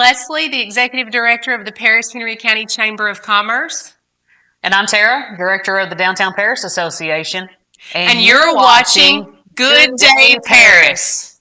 Leslie, the Executive Director of the Paris-Henry County Chamber of Commerce. And I'm Tara, Director of the Downtown Paris Association. And you're watching Good Day Paris.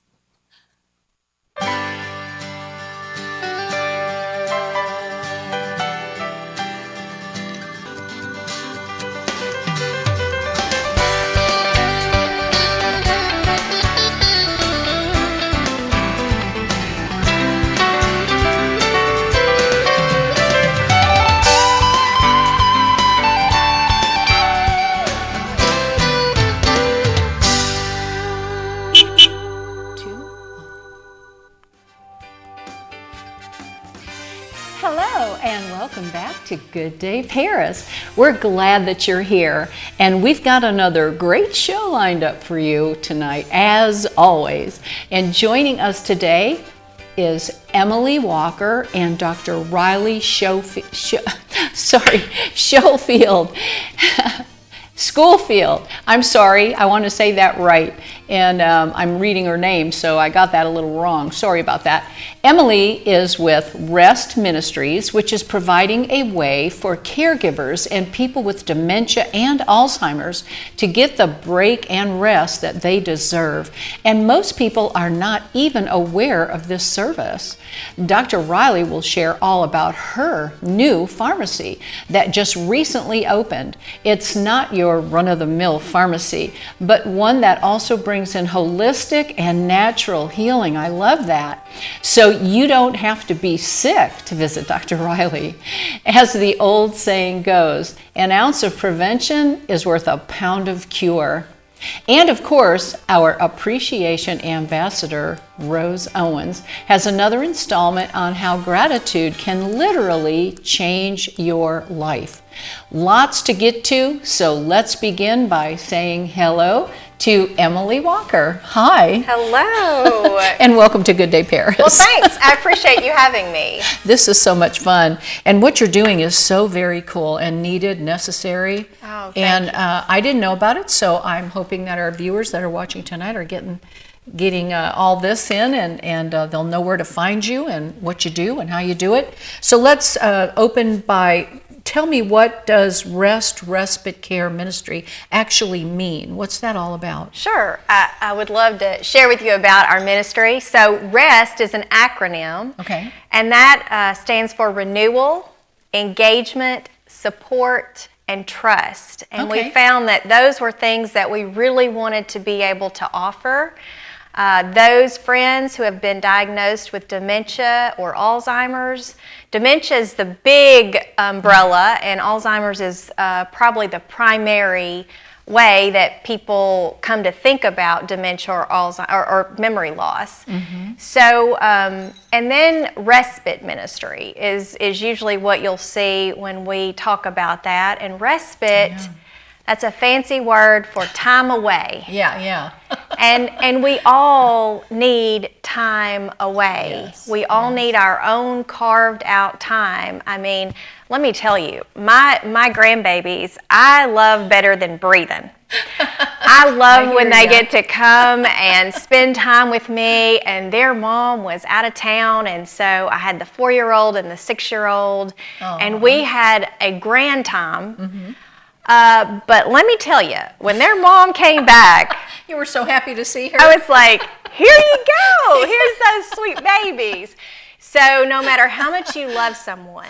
Hello and welcome back to Good Day Paris. We're glad that you're here, and we've got another great show lined up for you tonight, as always. And joining us today is Emily Walker and Dr. Riley Schoolfield. Schoolfield. I'm sorry, I want to say that right. And I'm reading her name, so I got that a little wrong. Sorry about that. Emily is with R.E.S.T Ministries, which is providing a way for caregivers and people with dementia and Alzheimer's to get the break and rest that they deserve. And most people are not even aware of this service. Dr. Riley will share all about her new pharmacy that just recently opened. It's not your run-of-the-mill pharmacy, but one that also brings in holistic and natural healing. I love that. So you don't have to be sick to visit Dr. Riley. As the old saying goes, an ounce of prevention is worth a pound of cure. And of course, our appreciation ambassador, Rose Owens, has another installment on how gratitude can literally change your life. Lots to get to, so let's begin by saying hello to Emily Walker. Hi. Hello. And welcome to Good Day Paris. Well, thanks. I appreciate you having me. This is so much fun. And what you're doing is so very cool and needed, necessary. Oh, and I didn't know about it, so I'm hoping that our viewers that are watching tonight are getting all this in, and they'll know where to find you and what you do and how you do it. So let's open by, tell me, what does R.E.S.T, Respite Care Ministry, actually mean? What's that all about? Sure. I would love to share with you about our ministry. So R.E.S.T is an acronym. Okay. And that stands for Renewal, Engagement, Support, and Trust. And Okay. we found that those were things that we really wanted to be able to offer. Those friends who have been diagnosed with dementia or Alzheimer's. Dementia is the big umbrella, and Alzheimer's is probably the primary way that people come to think about dementia or Alzheimer's or memory loss. Mm-hmm. So, and then respite ministry is usually what you'll see when we talk about that. And respite, that's a fancy word for time away. Yeah. And we all need time away. Yes, we all need our own carved out time. I mean, let me tell you, my grandbabies, I love better than breathing. I love when they get to come and spend time with me, and their mom was out of town, and so I had the 4-year-old and the 6-year-old, and we had a grand time. Mm-hmm. But let me tell you, when their mom came back, You were so happy to see her. I was like, here you go. Here's those sweet babies. So no matter how much you love someone,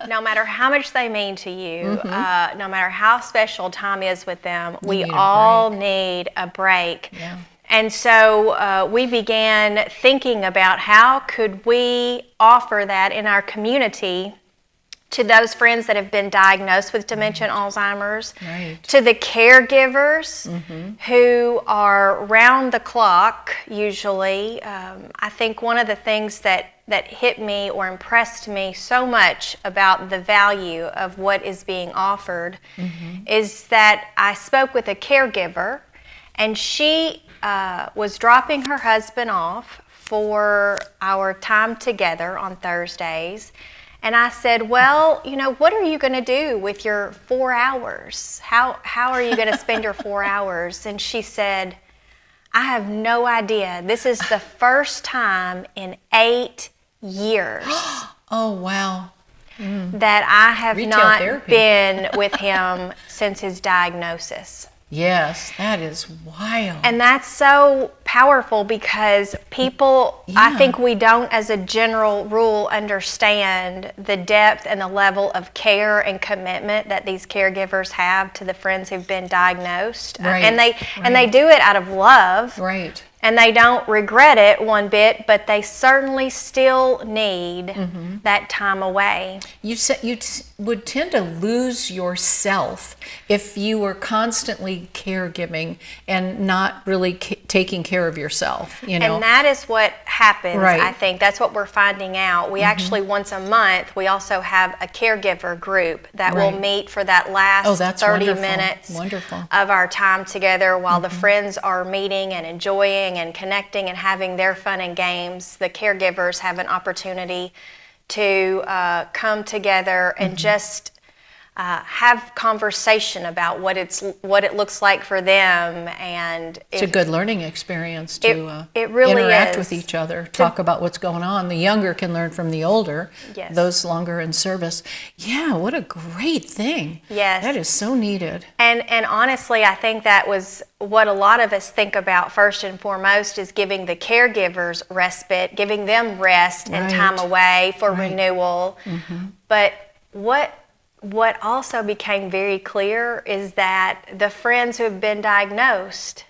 no matter how much they mean to you, no matter how special time is with them, we all need a break. Yeah. And so we began thinking about how could we offer that in our community to those friends that have been diagnosed with dementia and Alzheimer's, to the caregivers who are round the clock usually. I think one of the things that hit me or impressed me so much about the value of what is being offered is that I spoke with a caregiver, and she was dropping her husband off for our time together on Thursdays. And I said, well, you know, what are you going to do with your 4 hours? How are you going to spend your 4 hours? And she said, I have no idea. This is the first time in 8 years Oh, wow. that I have Retail not therapy. been with him since his diagnosis. Yes, that is wild. And that's so powerful because people, I Yeah. think we don't, as a general rule, understand the depth and the level of care and commitment that these caregivers have to the friends who've been diagnosed. Right, And they do it out of love. Right. And they don't regret it one bit, but they certainly still need that time away. You said would tend to lose yourself if you were constantly caregiving and not really taking care of yourself, you know. And that is what happens, Right. I think. That's what we're finding out. We actually, once a month, we also have a caregiver group that will Right. meet for that last Oh, that's 30 wonderful. minutes Wonderful. of our time together while the friends are meeting and enjoying and connecting and having their fun and games. The caregivers have an opportunity to come together and just have conversation about what it looks like for them, and It's a good learning experience to it really interact is. with each other, talk about what's going on. The younger can learn from the older, Yes. those longer in service. Yeah, what a great thing. Yes. That is so needed. And honestly, I think that was what a lot of us think about first and foremost, is giving the caregivers respite, giving them rest and Right. time away for Right. renewal. But what also became very clear is that the friends who have been diagnosed,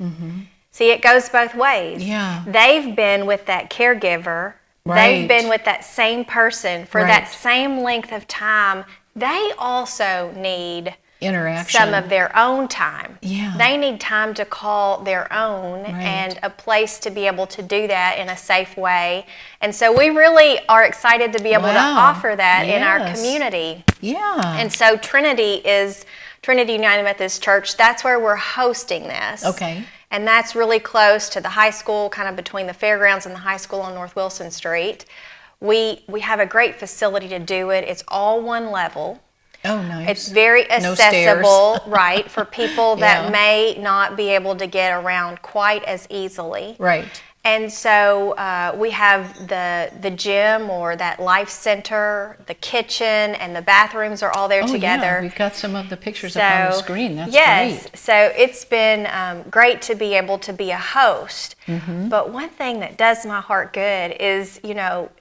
see, it goes both ways. Yeah. They've been with that caregiver. Right. They've been with that same person for Right. that same length of time. They also need Interaction. some of their own time. Yeah. They need time to call their own Right. and a place to be able to do that in a safe way. And so we really are excited to be able to Wow. offer that in our Yes. community. Yeah. And so Trinity United Methodist Church. That's where we're hosting this. Okay. And that's really close to the high school, kind of between the fairgrounds and the high school on North Wilson Street. We have a great facility to do it. It's all one level. Oh, nice. It's very No stairs. accessible, right, for people that Yeah. may not be able to get around quite as easily. Right. And so we have the gym or that life center, the kitchen, and the bathrooms are all there Oh, together. yeah. We've got some of the pictures up on the screen. That's yes, great. so it's been great to be able to be a host. Mm-hmm. But one thing that does my heart good is,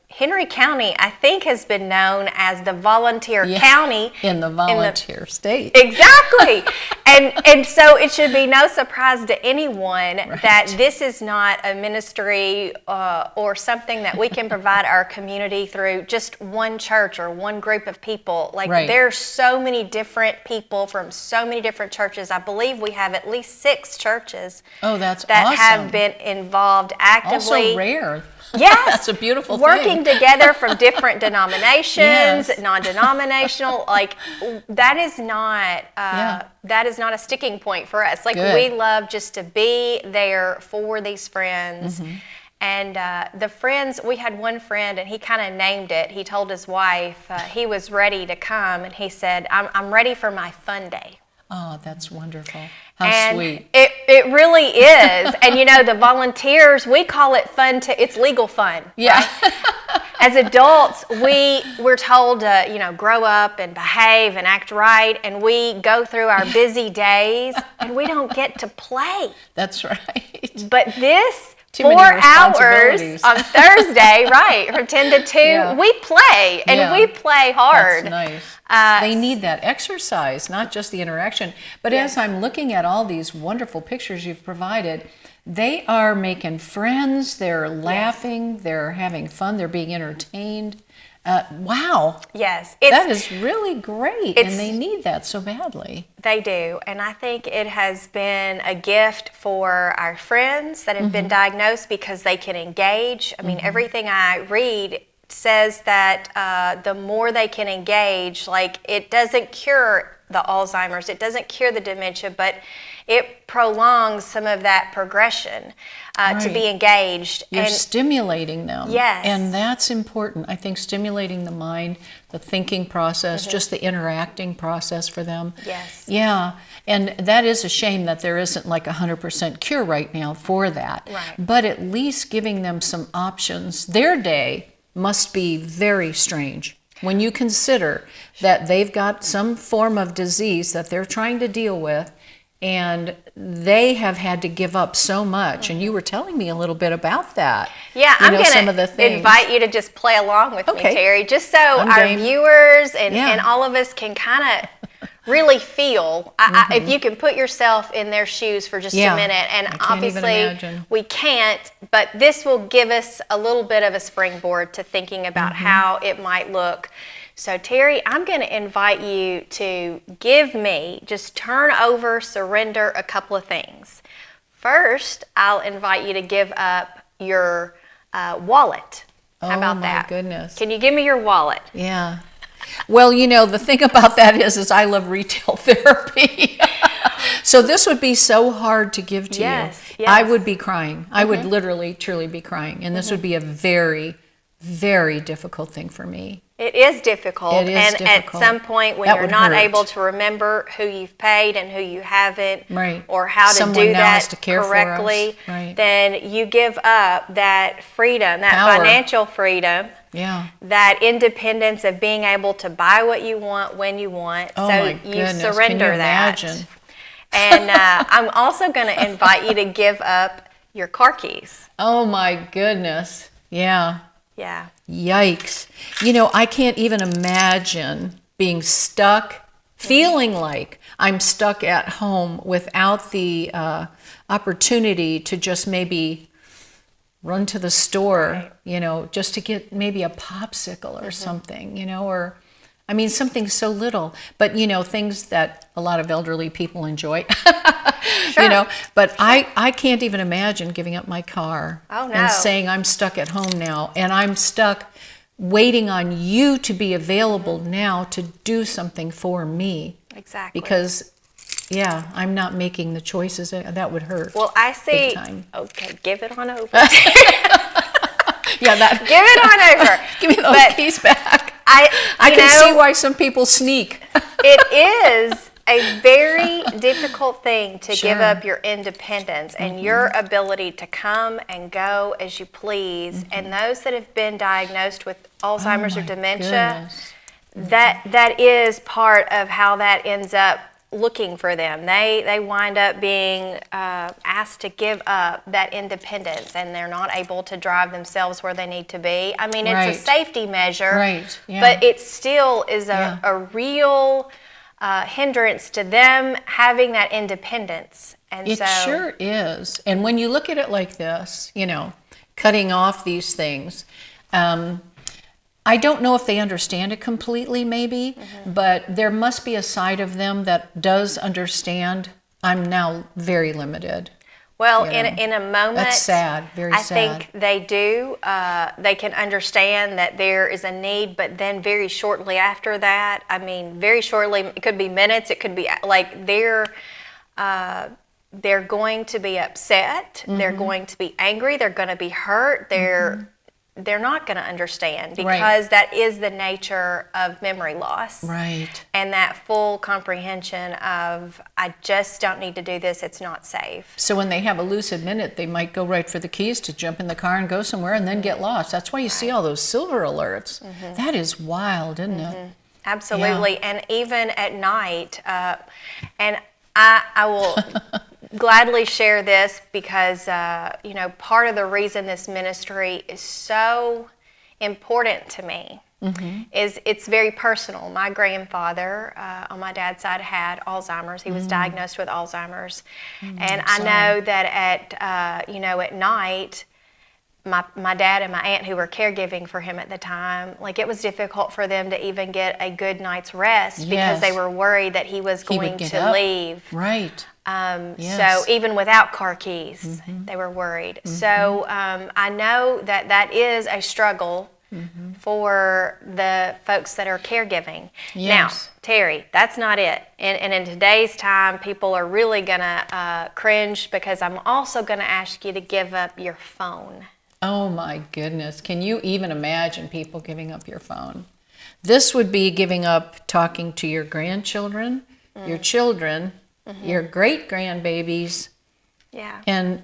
Henry County, I think, has been known as the volunteer Yeah. county. In the volunteer state. Exactly. and so it should be no surprise to anyone Right. that this is not a ministry or something that we can provide our community through just one church or one group of people. Like, Right. there's so many different people from so many different churches. I believe we have at least 6 churches Oh, that's that awesome. have been involved actively. Also rare. Yes. That's a beautiful Working thing. together from different denominations, Yes. non-denominational, like that is not Yeah. that is not a sticking point for us. Like, Good. we love just to be there for these friends. Mm-hmm. And the friends, we had one friend, and he kind of named it. He told his wife he was ready to come, and he said, I'm ready for my fun day. Oh, that's wonderful. How And sweet. it really is. And the volunteers, we call it fun it's legal fun. Yeah. Right? As adults, we're told to, grow up and behave and act right, and we go through our busy days and we don't get to play. That's right. But this Too many 4 hours responsibilities. on Thursday, right, from 10 to 2, Yeah. we play, and Yeah. we play hard. That's nice. They need that exercise, not just the interaction. But as I'm looking at all these wonderful pictures you've provided, they are making friends, they're laughing, they're having fun, they're being entertained. Wow. Yes. That is really great, it's- and they need that so badly. They do, and I think it has been a gift for our friends that have been diagnosed because they can engage. I mean, everything I read says that the more they can engage, like, it doesn't cure the Alzheimer's, it doesn't cure the dementia, but it prolongs some of that progression to be Right. engaged. You're And stimulating them. Yes. And that's important. I think stimulating the mind, the thinking process, just the interacting process for them. Yes. Yeah. And that is a shame that there isn't like 100% cure right now for that. Right. But at least giving them some options, their day, must be very strange when you consider that they've got some form of disease that they're trying to deal with, and they have had to give up so much. And you were telling me a little bit about that. Yeah, You I'm know, going some of the to things. invite you to just play along with me, Okay. Terry, just so I'm our game. viewers and, Yeah. and all of us can kind of really feel. If you can put yourself in their shoes for just Yeah. a minute, and I can't even obviously imagine. we can't, but this will give us a little bit of a springboard to thinking about how it might look. So Terry, I'm going to invite you to just turn over, surrender a couple of things. First, I'll invite you to give up your wallet. How about that? Oh my goodness. Can you give me your wallet? Yeah. Well, you know, the thing about that is I love retail therapy. So this would be so hard to give to Yes, you. yes. I would be crying. I would literally, truly be crying. And this would be a very, very difficult thing for me. It is difficult. It is and difficult. at some point when That you're would not hurt. able to remember who you've paid and who you haven't, Right. or how to Someone do now that has to care for correctly, us. Right. then you give up that freedom, that Power. financial freedom, Yeah. that independence of being able to buy what you want when you want. Oh so my you goodness. surrender Can you that. imagine? And I'm also going to invite you to give up your car keys. Oh my goodness. Yeah. Yeah. Yikes. You know, I can't even imagine being stuck, feeling like I'm stuck at home without the opportunity to just maybe run to the store, Right. you know, just to get maybe a popsicle or something, you know, or, I mean, something so little, but, you know, things that a lot of elderly people enjoy, you know, but I can't even imagine giving up my car Oh, no. and saying I'm stuck at home now, and I'm stuck waiting on you to be available now to do something for me. Exactly. Because, yeah, I'm not making the choices. That would hurt. Well, I see. Big time. Okay, give it on over. Yeah, that. Give it on over. Give me those But keys back. I I can see why some people sneak. it is a very difficult thing to give Sure. up your independence and your ability to come and go as you please. And those that have been diagnosed with Alzheimer's or Oh my dementia, goodness. that is part of how that ends up looking for them. They wind up being asked to give up that independence, and they're not able to drive themselves where they need to be. I mean, it's Right. a safety measure, Right, yeah. but it still is Yeah. a real hindrance to them having that independence. And It so, sure is. And when you look at it like this, you know, cutting off these things, I don't know if they understand it completely, maybe, but there must be a side of them that does understand. I'm now very limited. well, you in know. a moment, That's sad, very I sad. think they do. They can understand that there is a need, but then very shortly after that, I mean, very shortly, it could be minutes, it could be like they're going to be upset, they're going to be angry, they're going to be hurt, they're not going to understand, because that is the nature of memory loss. Right. And that full comprehension of, I just don't need to do this, it's not safe. So when they have a lucid minute, they might go right for the keys to jump in the car and go somewhere and then get lost. That's why you see all those silver alerts. That is wild, isn't it? Absolutely. And even at night, and I will gladly share this because, you know, part of the reason this ministry is so important to me is it's very personal. My grandfather on my dad's side had Alzheimer's. He was diagnosed with Alzheimer's. And I know that at, you know, at night, my dad and my aunt who were caregiving for him at the time, like it was difficult for them to even get a good night's rest because they were worried that he was He would going get to up. leave. Right. So Yes. even without car keys, they were worried. So I know that that is a struggle for the folks that are caregiving. Yes. Now, Terry, that's not it. And in today's time, people are really going to cringe because I'm also going to ask you to give up your phone. Oh my goodness. Can you even imagine people giving up your phone? This would be giving up talking to your grandchildren, your children, your great grandbabies, Yeah. And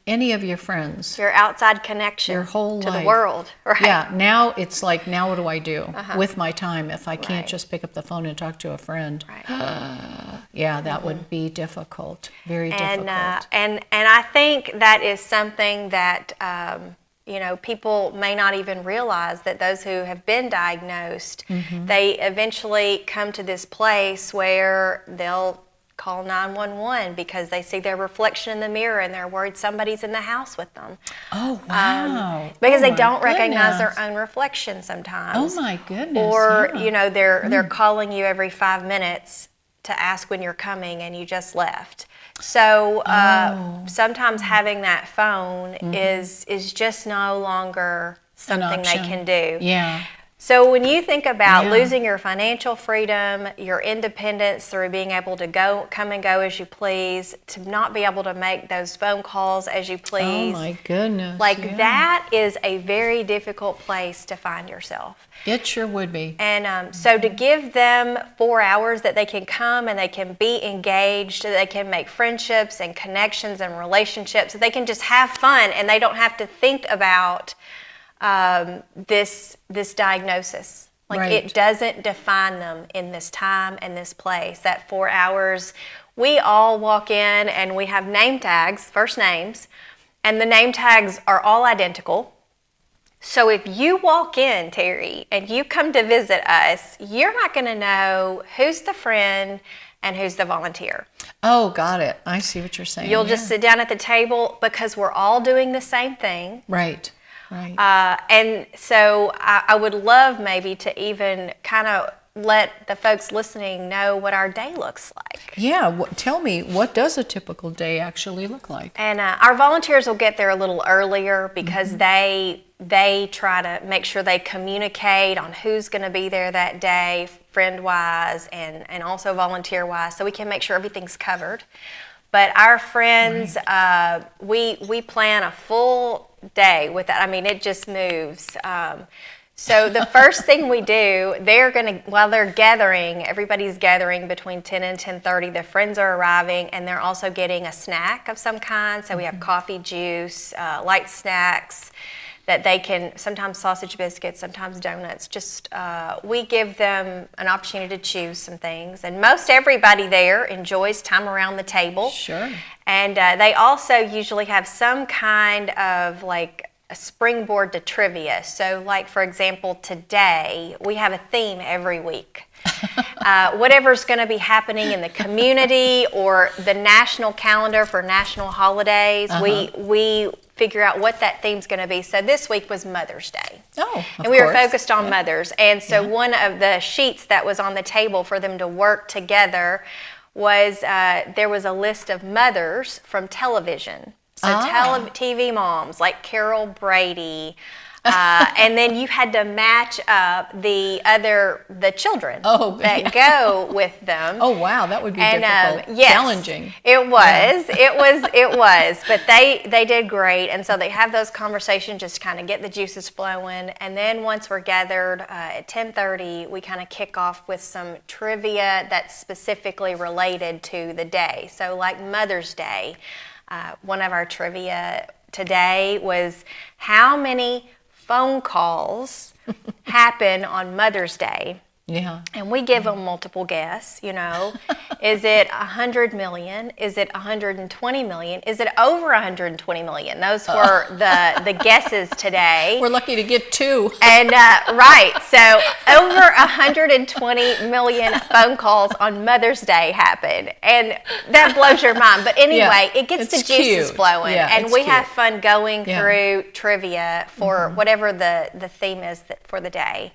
any of your friends. Your outside connection Your whole to life. the world. Right. Yeah, now it's like, now what do I do with my time if I can't Right. just pick up the phone and talk to a friend? Right. Yeah, that would be difficult, very difficult. And I think that is something that people may not even realize, that those who have been diagnosed, they eventually come to this place where they'll call 911 because they see their reflection in the mirror and they're worried somebody's in the house with them. Oh, wow. Because Oh, they my don't recognize their goodness. own reflection sometimes. Oh, my goodness. Or, yeah. they're calling you every 5 minutes to ask when you're coming and you just left. So sometimes having that phone is just no longer something they option. can do. Yeah. So when you think about Yeah. losing your financial freedom, your independence through being able to come and go as you please, to not be able to make those phone calls as you Oh, please, my goodness. like yeah. that is a very difficult place to find yourself. It sure would be. And so to give them 4 hours that they can come and they can be engaged, that they can make friendships and connections and relationships, that they can just have fun and they don't have to think about this diagnosis. Like Right. it doesn't define them in this time and this place. That 4 hours, we all walk in and we have name tags, first names, and the name tags are all identical. So if you walk in, Terry, and you come to visit us, you're not going to know who's the friend and who's the volunteer. Oh, got it. I see what you're saying. You'll just sit down at the table because we're all doing the same thing. Right. Right. And so I would love maybe to even kind of let the folks listening know what our day looks like. Yeah, tell me, what does a typical day actually look like? And our volunteers will get there a little earlier because they try to make sure they communicate on who's going to be there that day, friend-wise and also volunteer-wise, so we can make sure everything's covered. But our friends, we plan a full day with that. I mean, it just moves. So the first thing we do, while they're gathering, everybody's gathering between 10 and 10:30. The friends are arriving, and they're also getting a snack of some kind. So we have coffee, juice, light snacks that they can, sometimes sausage biscuits, sometimes donuts. Just we give them an opportunity to choose some things. And most everybody there enjoys time around the table. Sure. And they also usually have some kind of like a springboard to trivia. So like, for example, today we have a theme every week. Whatever's going to be happening in the community or the national calendar for national holidays, we figure out what that theme's going to be. So this week was Mother's Day. Oh, and we were focused on mothers. And so one of the sheets that was on the table for them to work together was there was a list of mothers from television. So TV moms like Carol Brady, and then you had to match up the children that go with them. Oh wow, that would be difficult. Yes, challenging. It was. It was. But they did great, and so they have those conversations, just kind of get the juices flowing, and then once we're gathered at 10:30, we kind of kick off with some trivia that's specifically related to the day. So like Mother's Day. One of our trivia today was how many phone calls happen on Mother's Day? Yeah. And we give them multiple guess, Is it 100 million? Is it 120 million? Is it over 120 million? Those were the guesses today. We're lucky to get 2. And right, so over 120 million phone calls on Mother's Day happen, and that blows your mind. But anyway, it gets the juices flowing, and we have fun going through trivia for whatever the theme is for the day.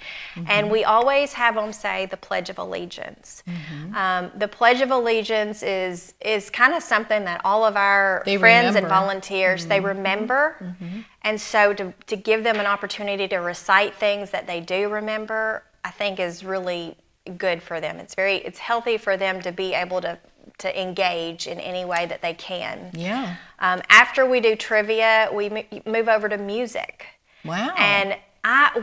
And we always have them say the Pledge of Allegiance. The Pledge of Allegiance is kind of something that all of our friends and volunteers, they remember. And so to give them an opportunity to recite things that they do remember, I think is really good for them. It's healthy for them to be able to engage in any way that they can. Yeah. After we do trivia, we move over to music. Wow. And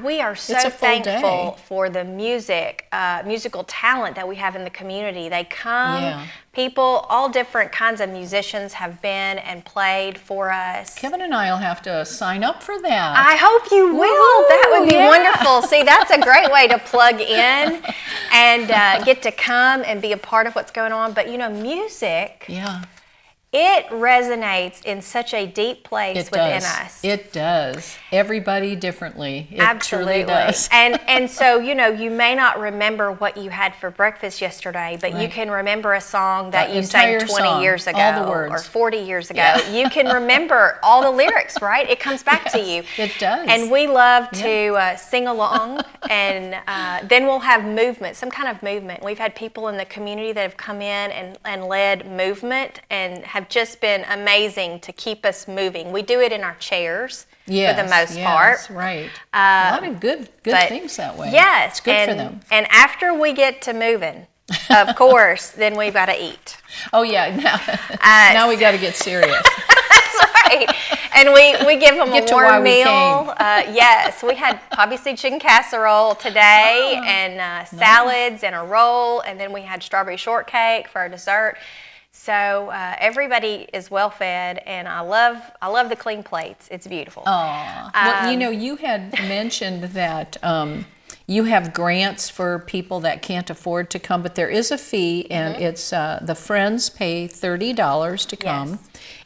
We are so It's a full thankful day. for the musical talent that we have in the community. They come, Yeah. people, all different kinds of musicians have been and played for us. Kevin and I will have to sign up for that. I hope you will. Woo, That would be yeah. wonderful. See, that's a great way to plug in and get to come and be a part of what's going on. But music, Yeah. it resonates in such a deep place It within does. us. It does. Everybody differently. It Absolutely. truly does. And so, you may not remember what you had for breakfast yesterday, but you Right. can remember a song that The you sang entire 20 song, years ago all the words. or 40 years ago. Yeah. You can remember all the lyrics, right? It comes back to you. It does. And we love to sing along, and then we'll have movement, some kind of movement. We've had people in the community that have come in and led movement and have just been amazing to keep us moving. We do it in our chairs for the most part. Right. A lot of good But things that way. Yes, It's good for them. And after we get to moving, of course, then we've got to eat. Oh yeah. Now we got to get serious. That's right. And we give them Get a to why warm we meal. Yes, we had obviously chicken casserole today, and salads and a roll, and then we had strawberry shortcake for our dessert. So everybody is well fed, and I love the clean plates. It's beautiful. Aw. Well, you had mentioned that you have grants for people that can't afford to come, but there is a fee, and it's the Friends pay $30 to come. Yes.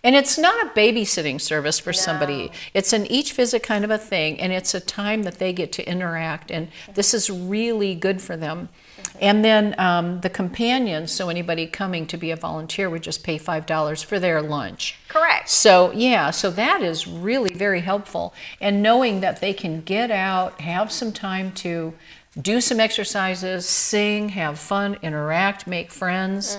And it's not a babysitting service for somebody. It's an each visit kind of a thing, and it's a time that they get to interact, and this is really good for them. And then the companions, so anybody coming to be a volunteer would just pay $5 for their lunch. Correct. So so that is really very helpful. And knowing that they can get out, have some time to do some exercises, sing, have fun, interact, make friends,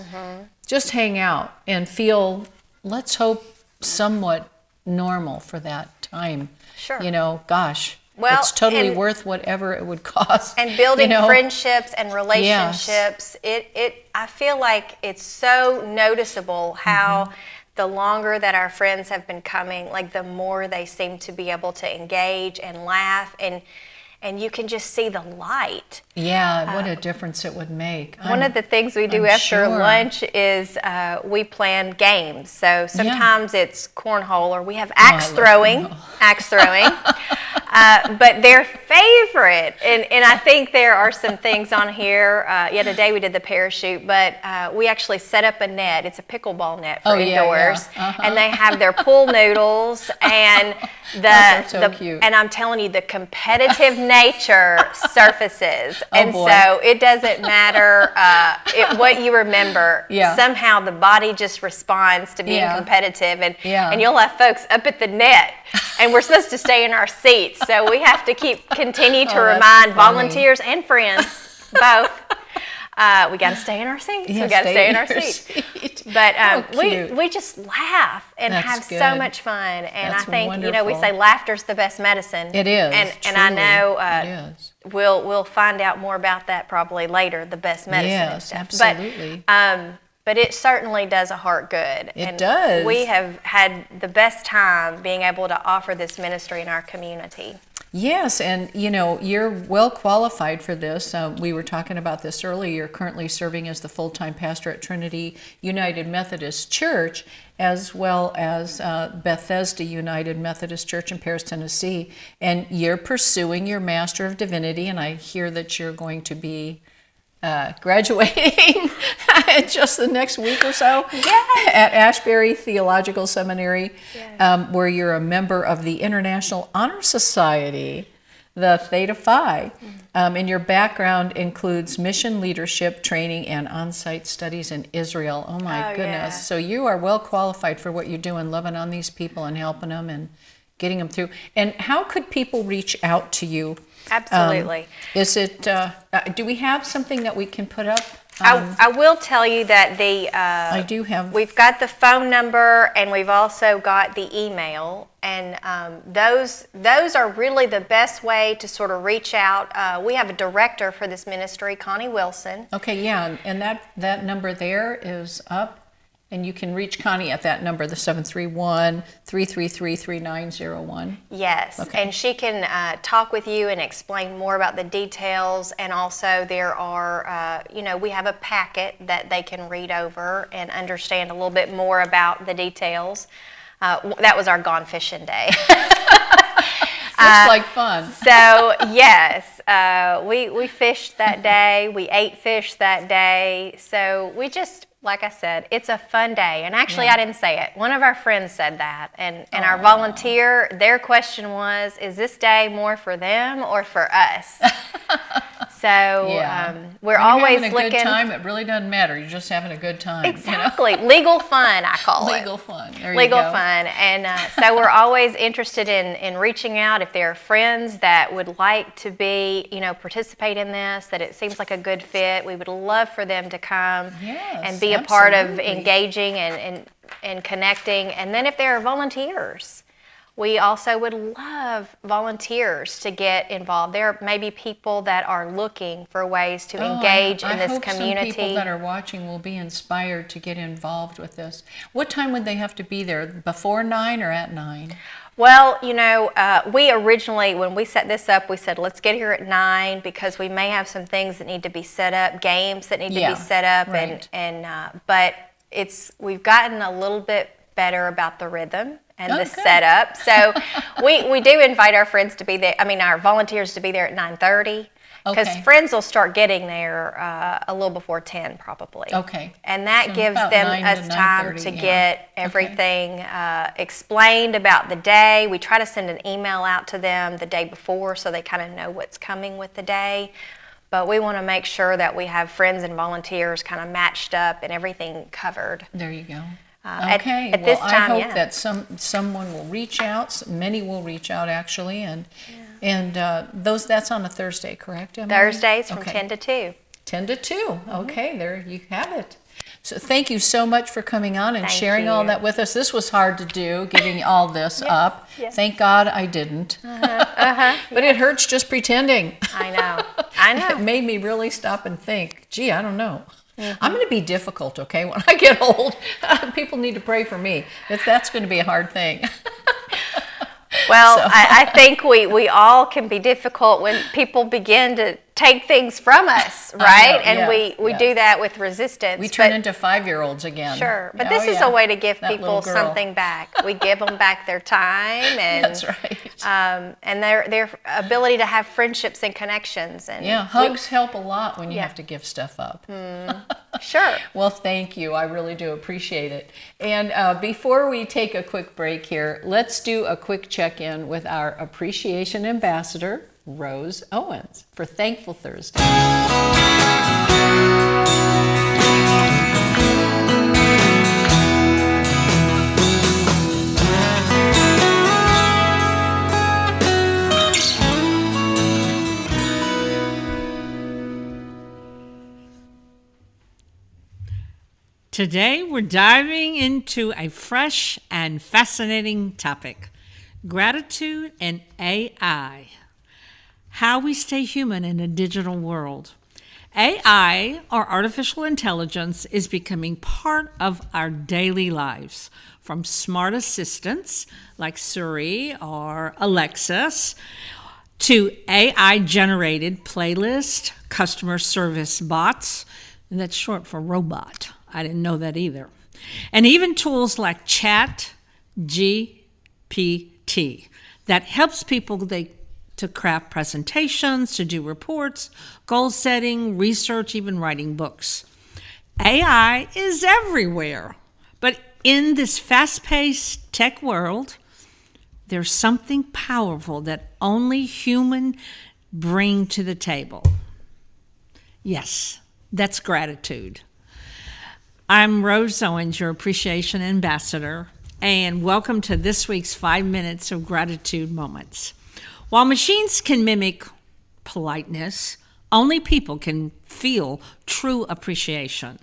just hang out and feel, let's hope, somewhat normal for that time. Sure. Gosh. Well, it's totally and- worth whatever it would cost. And building friendships and relationships, I feel like it's so noticeable how the longer that our friends have been coming, like the more they seem to be able to engage and laugh, and you can just see the light. Yeah, what a difference it would make. One of the things we do I'm after sure. lunch is we plan games. So sometimes it's cornhole, or we have axe throwing. But their favorite, and I think there are some things on here. Today we did the parachute, but we actually set up a net. It's a pickleball net for indoors, and they have their pool noodles and Those are so cute. And I'm telling you, the competitive nature surfaces, and boy. so it doesn't matter what you remember. Yeah. Somehow the body just responds to being competitive, and you'll have folks up at the net, and we're supposed to stay in our seats, so we have to continue to remind volunteers and friends both. We got to stay in our seats. Yeah, we got to stay in our your seats. seat. But cute. we just laugh and That's have so good. much fun. And That's I think we wonderful. say laughter's the best medicine. It is. And I know it is. we'll find out more about that probably later. The best medicine. and Yes, stuff. absolutely. But it certainly does a heart good. It does. We have had the best time being able to offer this ministry in our community. Yes, and you're well qualified for this. We were talking about this earlier. You're currently serving as the full-time pastor at Trinity United Methodist Church, as well as Bethesda United Methodist Church in Paris, Tennessee. And you're pursuing your Master of Divinity, and I hear that you're going to be graduating in just the next week or so at Ashbury Theological Seminary, where you're a member of the International Honor Society, the Theta Phi. And your background includes mission leadership, training, and on-site studies in Israel. Oh my goodness. Yeah. So you are well qualified for what you're doing, loving on these people and helping them and getting them through. And how could people reach out to you? Absolutely. Is it? Do we have something that we can put up? I will tell you that I do have. We've got the phone number, and we've also got the email, and those are really the best way to sort of reach out. We have a director for this ministry, Connie Wilson. Okay, yeah, and that number there is up. And you can reach Connie at that number, the 731-333-3901. Yes, Okay. and she can talk with you and explain more about the details. And also, there are, we have a packet that they can read over and understand a little bit more about the details. That was our Gone Fishing Day. Looks like fun. So, yes, we fished that day. We ate fish that day. So, we just, like I said, it's a fun day. And actually, I didn't say it. One of our friends said that. And our volunteer, their question was, is this day more for them or for us? So we're when always you're having a looking. good time, it really doesn't matter. You're just having a good time. Exactly. Legal fun, I call it. Legal fun. There Legal you go. fun. And so we're always interested in reaching out if there are friends that would like to be, participate in this, that it seems like a good fit. We would love for them to come and be a part of engaging and connecting. And then if there are volunteers, we also would love volunteers to get involved. There may be people that are looking for ways to engage in this community. I hope some people that are watching will be inspired to get involved with this. What time would they have to be there? Before 9 or at 9? Well, we originally, when we set this up, we said, let's get here at 9 because we may have some things that need to be set up, games that need to be set up. Right. But we've gotten a little bit better about the rhythm and the setup. So we do invite our friends to be there. Our volunteers to be there at 9:30 because friends will start getting there a little before 10 probably. Okay. And that So gives about them 9 us to time 9:30, to get everything explained about the day. We try to send an email out to them the day before so they kind of know what's coming with the day. But we want to make sure that we have friends and volunteers kind of matched up and everything covered. There you go. At this time, I hope that someone will reach out. Many will reach out actually, and that's on a Thursday, correct, Emily? Thursdays from 10 to 2. 10 to 2. Okay, there you have it. So thank you so much for coming on and sharing all that with us. This was hard to do, getting all this up. Yes. Thank God I didn't. But it hurts just pretending. I know. It made me really stop and think, gee, I don't know. I'm going to be difficult, okay? When I get old, people need to pray for me. That's going to be a hard thing. Well, I think we all can be difficult when people begin to take things from us, right? And we do that with resistance. We turn into 5-year-olds again. Sure, but this is a way to give people something back. We give them back their time and that's right. And their ability to have friendships and connections. And hugs help a lot when you have to give stuff up. Sure. Well, thank you. I really do appreciate it. And before we take a quick break here, let's do a quick check-in with our Appreciation Ambassador, Rose Owens, for Thankful Thursday. Today, we're diving into a fresh and fascinating topic, gratitude and AI. How we stay human in a digital world. AI, or artificial intelligence, is becoming part of our daily lives, from smart assistants like Siri or Alexis to AI-generated playlist, customer service bots, and that's short for robot. I didn't know that either. And even tools like Chat GPT that helps people to craft presentations, to do reports, goal setting, research, even writing books. AI is everywhere. But in this fast-paced tech world, there's something powerful that only humans bring to the table. Yes, that's gratitude. I'm Rose Owens, your Appreciation Ambassador, and welcome to this week's 5 Minutes of Gratitude Moments. While machines can mimic politeness, only people can feel true appreciation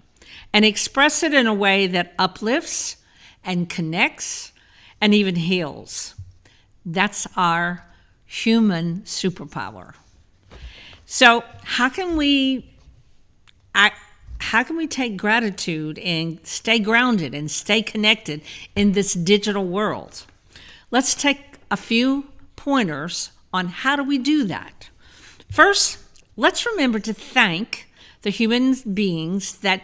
and express it in a way that uplifts and connects and even heals. That's our human superpower. So how can we how can we take gratitude and stay grounded and stay connected in this digital world? Let's take a few pointers on how do we do that. First, let's remember to thank the human beings that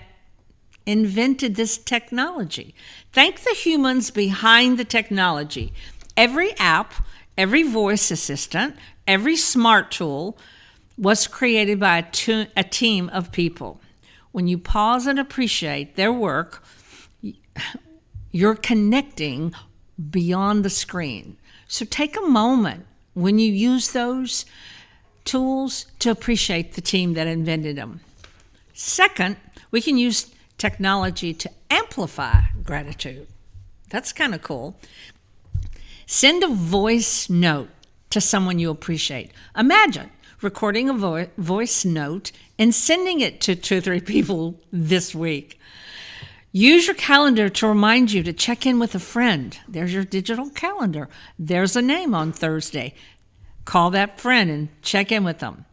invented this technology. Thank the humans behind the technology. Every app, every voice assistant, every smart tool was created by a team of people. When you pause and appreciate their work, you're connecting beyond the screen. So take a moment when you use those tools to appreciate the team that invented them. Second, we can use technology to amplify gratitude. That's kind of cool. Send a voice note to someone you appreciate. Imagine recording a voice note and sending it to 2 or 3 people this week. Use your calendar to remind you to check in with a friend. There's your digital calendar. There's a name on Thursday. Call that friend and check in with them.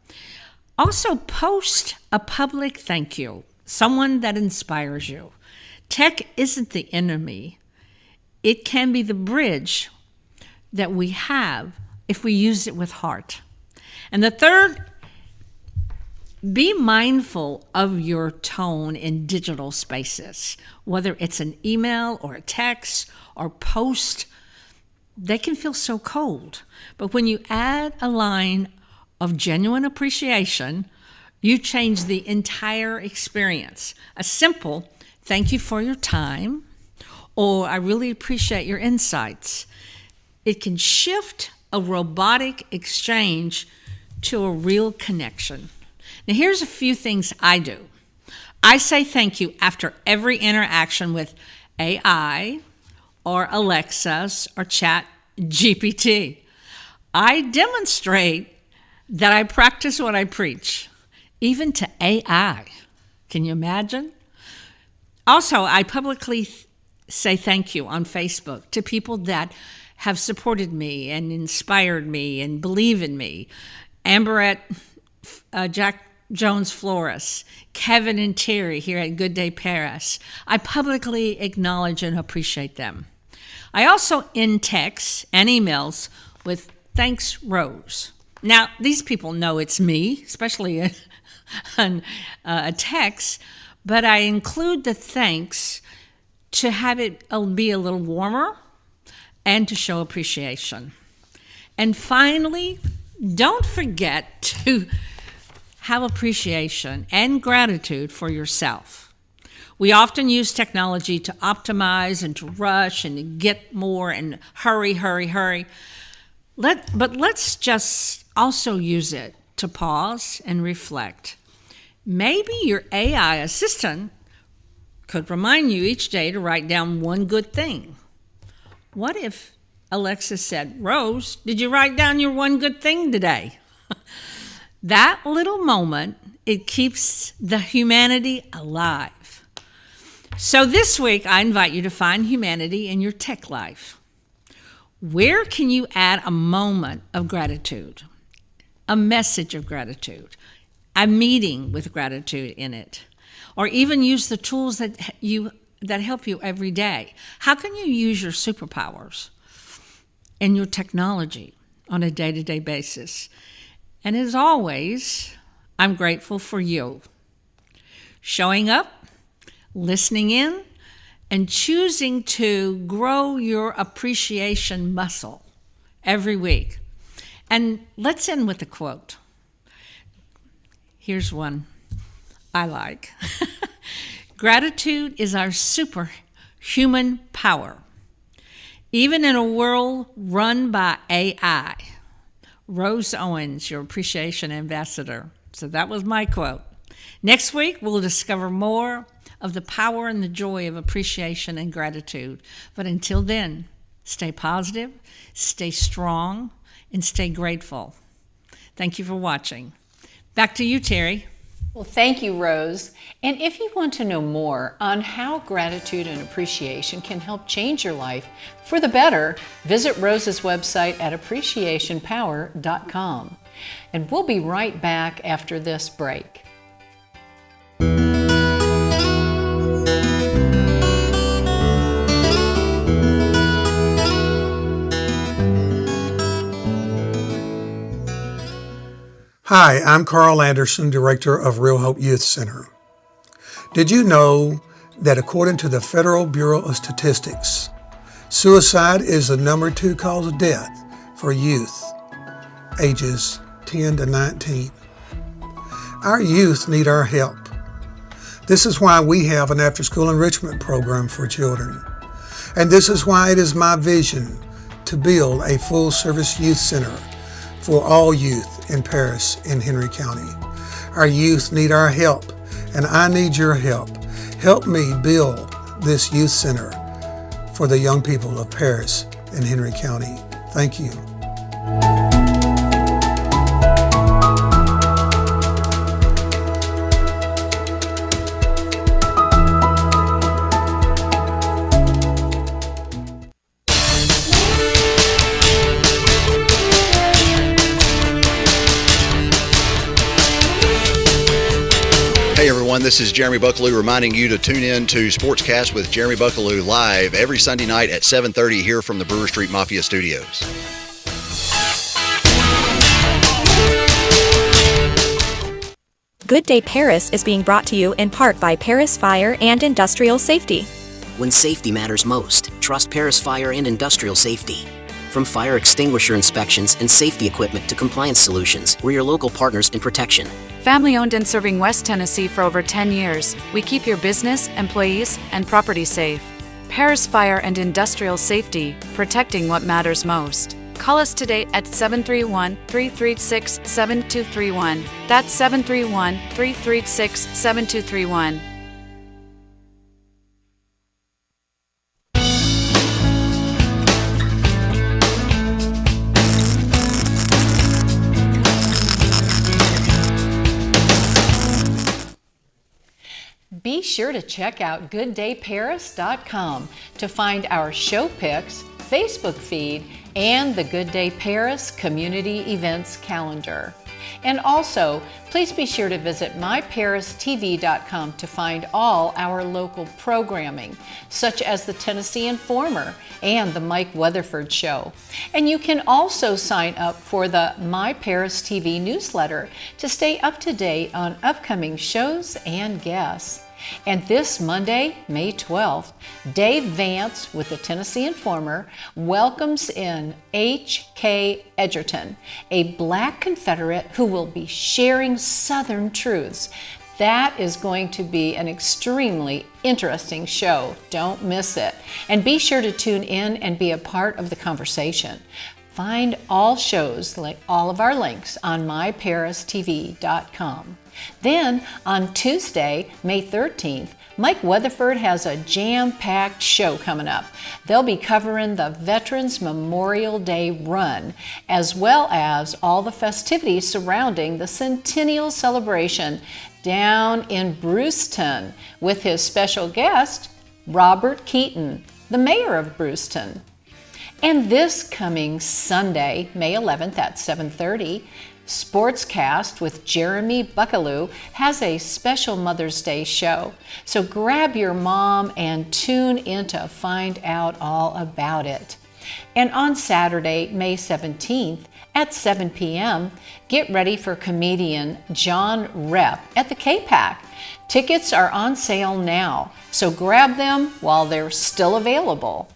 Also, post a public thank you, someone that inspires you. Tech isn't the enemy. It can be the bridge that we have if we use it with heart. And the third, be mindful of your tone in digital spaces, whether it's an email or a text or post. They can feel so cold. But when you add a line of genuine appreciation, you change the entire experience. A simple thank you for your time, or I really appreciate your insights. It can shift a robotic exchange to a real connection. Now, here's a few things I do. I say thank you after every interaction with AI or Alexa or Chat GPT. I demonstrate that I practice what I preach, even to AI. Can you imagine? Also, I publicly say thank you on Facebook to people that have supported me and inspired me and believe in me. Amberette, Jack Jones Flores, Kevin and Terry here at Good Day Paris. I publicly acknowledge and appreciate them. I also end texts and emails with thanks, Rose. Now, these people know it's me, especially on a text, but I include the thanks to have it be a little warmer and to show appreciation. And finally, don't forget to have appreciation and gratitude for yourself. We often use technology to optimize and to rush and to get more and hurry. But let's just also use it to pause and reflect. Maybe your AI assistant could remind you each day to write down one good thing. What if Alexa said, Rose, did you write down your one good thing today? That little moment, it keeps the humanity alive. So this week, I invite you to find humanity in your tech life. Where can you add a moment of gratitude, a message of gratitude, a meeting with gratitude in it, or even use the tools that help you every day? How can you use your superpowers and your technology on a day-to-day basis? And as always, I'm grateful for you showing up, listening in, and choosing to grow your appreciation muscle every week. And let's end with a quote. Here's one I like. Gratitude is our superhuman power. Even in a world run by AI. Rose Owens, your appreciation ambassador. So that was my quote. Next week, we'll discover more of the power and the joy of appreciation and gratitude. But until then, stay positive, stay strong, and stay grateful. Thank you for watching. Back to you, Terry. Well, thank you, Rose. And if you want to know more on how gratitude and appreciation can help change your life for the better, visit Rose's website at appreciationpower.com. And we'll be right back after this break. Hi, I'm Carl Anderson, Director of Real Hope Youth Center. Did you know that according to the Federal Bureau of Statistics, suicide is the number 2 cause of death for youth ages 10 to 19? Our youth need our help. This is why we have an after-school enrichment program for children. And this is why it is my vision to build a full-service youth center for all youth in Paris and Henry County. Our youth need our help, and I need your help. Help me build this youth center for the young people of Paris and Henry County. Thank you. Hey everyone, this is Jeremy Buckaloo reminding you to tune in to Sportscast with Jeremy Buckaloo live every Sunday night at 7:30 here from the Brewer Street Mafia Studios. Good Day Paris is being brought to you in part by Paris Fire and Industrial Safety. When safety matters most, trust Paris Fire and Industrial Safety. From fire extinguisher inspections and safety equipment to compliance solutions, we're your local partners in protection. Family owned and serving West Tennessee for over 10 years, we keep your business, employees, and property safe. Paris Fire and Industrial Safety, protecting what matters most. Call us today at 731-336-7231. That's 731-336-7231. Be sure to check out gooddayparis.com to find our show pics, Facebook feed, and the Good Day Paris Community Events Calendar. And also, please be sure to visit myparistv.com to find all our local programming, such as the Tennessee Informer and the Mike Weatherford Show. And you can also sign up for the My Paris TV newsletter to stay up to date on upcoming shows and guests. And this Monday, May 12th, Dave Vance with the Tennessee Informer welcomes in H.K. Edgerton, a Black Confederate who will be sharing Southern truths. That is going to be an extremely interesting show. Don't miss it. And be sure to tune in and be a part of the conversation. Find all shows, like all of our links, on myparistv.com. Then, on Tuesday, May 13th, Mike Weatherford has a jam-packed show coming up. They'll be covering the Veterans Memorial Day Run, as well as all the festivities surrounding the Centennial Celebration down in Brewston, with his special guest, Robert Keaton, the mayor of Brewston. And this coming Sunday, May 11th at 7:30, Sportscast with Jeremy Buckaloo has a special Mother's Day show. So grab your mom and tune in to find out all about it. And on Saturday, May 17th at 7 p.m., get ready for comedian John Rep at the K-Pack. Tickets are on sale now, so grab them while they're still available.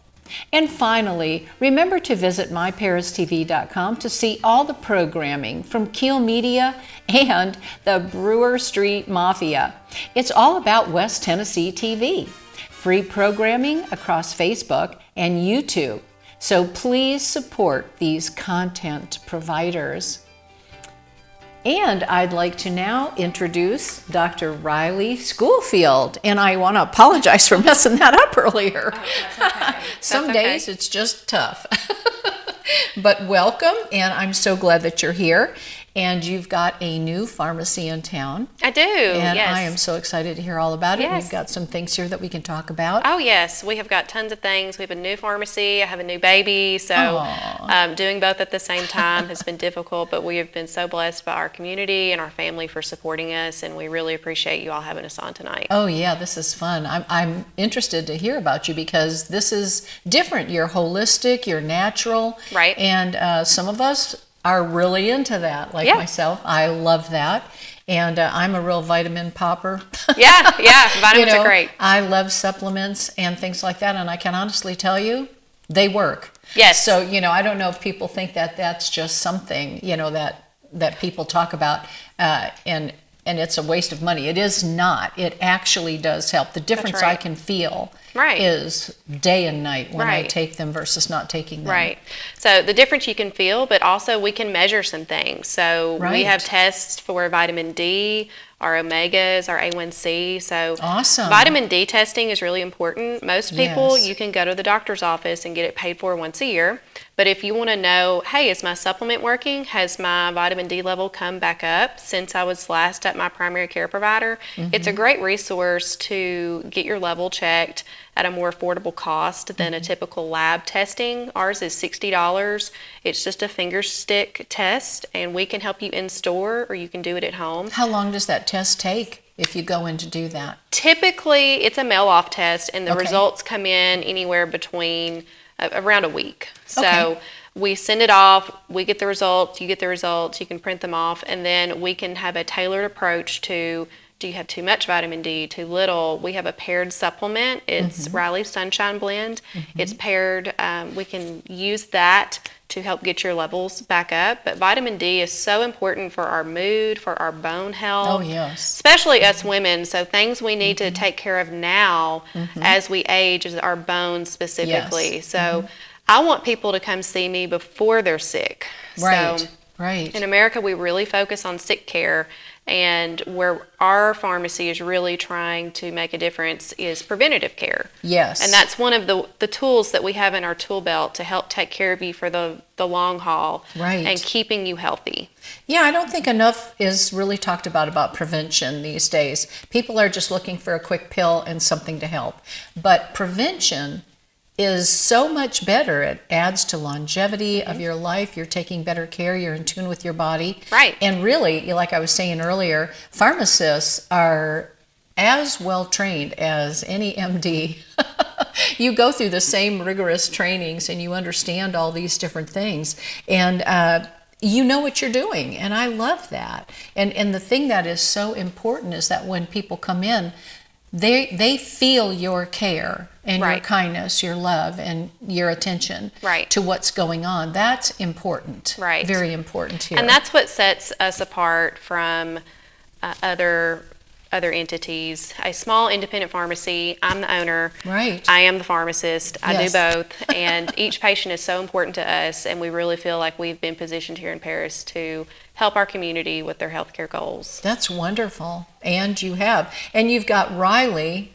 And finally, remember to visit myparistv.com to see all the programming from Keel Media and the Brewer Street Mafia. It's all about West Tennessee TV. Free programming across Facebook and YouTube. So please support these content providers. And I'd like to now introduce Dr. Riley Schoolfield. And I want to apologize for messing that up earlier. Oh, that's okay. Some That's okay. days it's just tough. But welcome, and I'm so glad that you're here. And you've got a new pharmacy in town. I do, And yes. I am so excited to hear all about it. Yes. We've got some things here that we can talk about. Oh, yes. We have got tons of things. We have a new pharmacy. I have a new baby. So doing both at the same time has been difficult, but we have been so blessed by our community and our family for supporting us, and we really appreciate you all having us on tonight. Oh, yeah, this is fun. I'm interested to hear about you because this is different. You're holistic, you're natural. Right. And some of us are really into that, like Yeah. myself. I love that. And I'm a real vitamin popper. Yeah, vitamins are great. I love supplements and things like that. And I can honestly tell you, they work. Yes. So, I don't know if people think that that's just something, that people talk about and it's a waste of money. It is not. It actually does help. The difference I can feel is day and night when I take them versus not taking them. Right. So the difference you can feel, but also we can measure some things. So we have tests for vitamin D, our omegas, our A1C. So awesome. Vitamin D testing is really important. Most people, you can go to the doctor's office and get it paid for once a year. But if you want to know, hey, is my supplement working? Has my vitamin D level come back up since I was last at my primary care provider? It's a great resource to get your level checked at a more affordable cost than a typical lab testing. Ours is $60. It's just a finger stick test, and we can help you in store or you can do it at home. How long does that test take if you go in to do that? Typically, it's a mail-off test, and the results come in anywhere between around a week. So we send it off, we get the results, you get the results, you can print them off, and then we can have a tailored approach to, do you have too much vitamin D, too little? We have a paired supplement. It's Riley Sunshine Blend. It's paired. We can use that to help get your levels back up. But vitamin D is so important for our mood, for our bone health. Oh, yes. Especially us women. So things we need to take care of now as we age is our bones specifically. Yes. So I want people to come see me before they're sick. Right, So right. in America, we really focus on sick care. And where our pharmacy is really trying to make a difference is preventative care. Yes. And that's one of the tools that we have in our tool belt to help take care of you for the long haul. Right. And keeping you healthy. Yeah, I don't think enough is really talked about prevention these days. People are just looking for a quick pill and something to help. But prevention is so much better. It adds to longevity of your life. You're taking better care. You're in tune with your body. Right. And really, like I was saying earlier, pharmacists are as well trained as any MD. You go through the same rigorous trainings and you understand all these different things. And you know what you're doing. And I love that. And the thing that is so important is that when people come in, they feel your care and your kindness, your love, and your attention to what's going on. That's important. Right. Very important here. And that's what sets us apart from other entities. A small independent pharmacy, I'm the owner. Right. I am the pharmacist. I Yes. do both. And each patient is so important to us, and we really feel like we've been positioned here in Paris to help our community with their healthcare goals. That's wonderful. And you have. And you've got Riley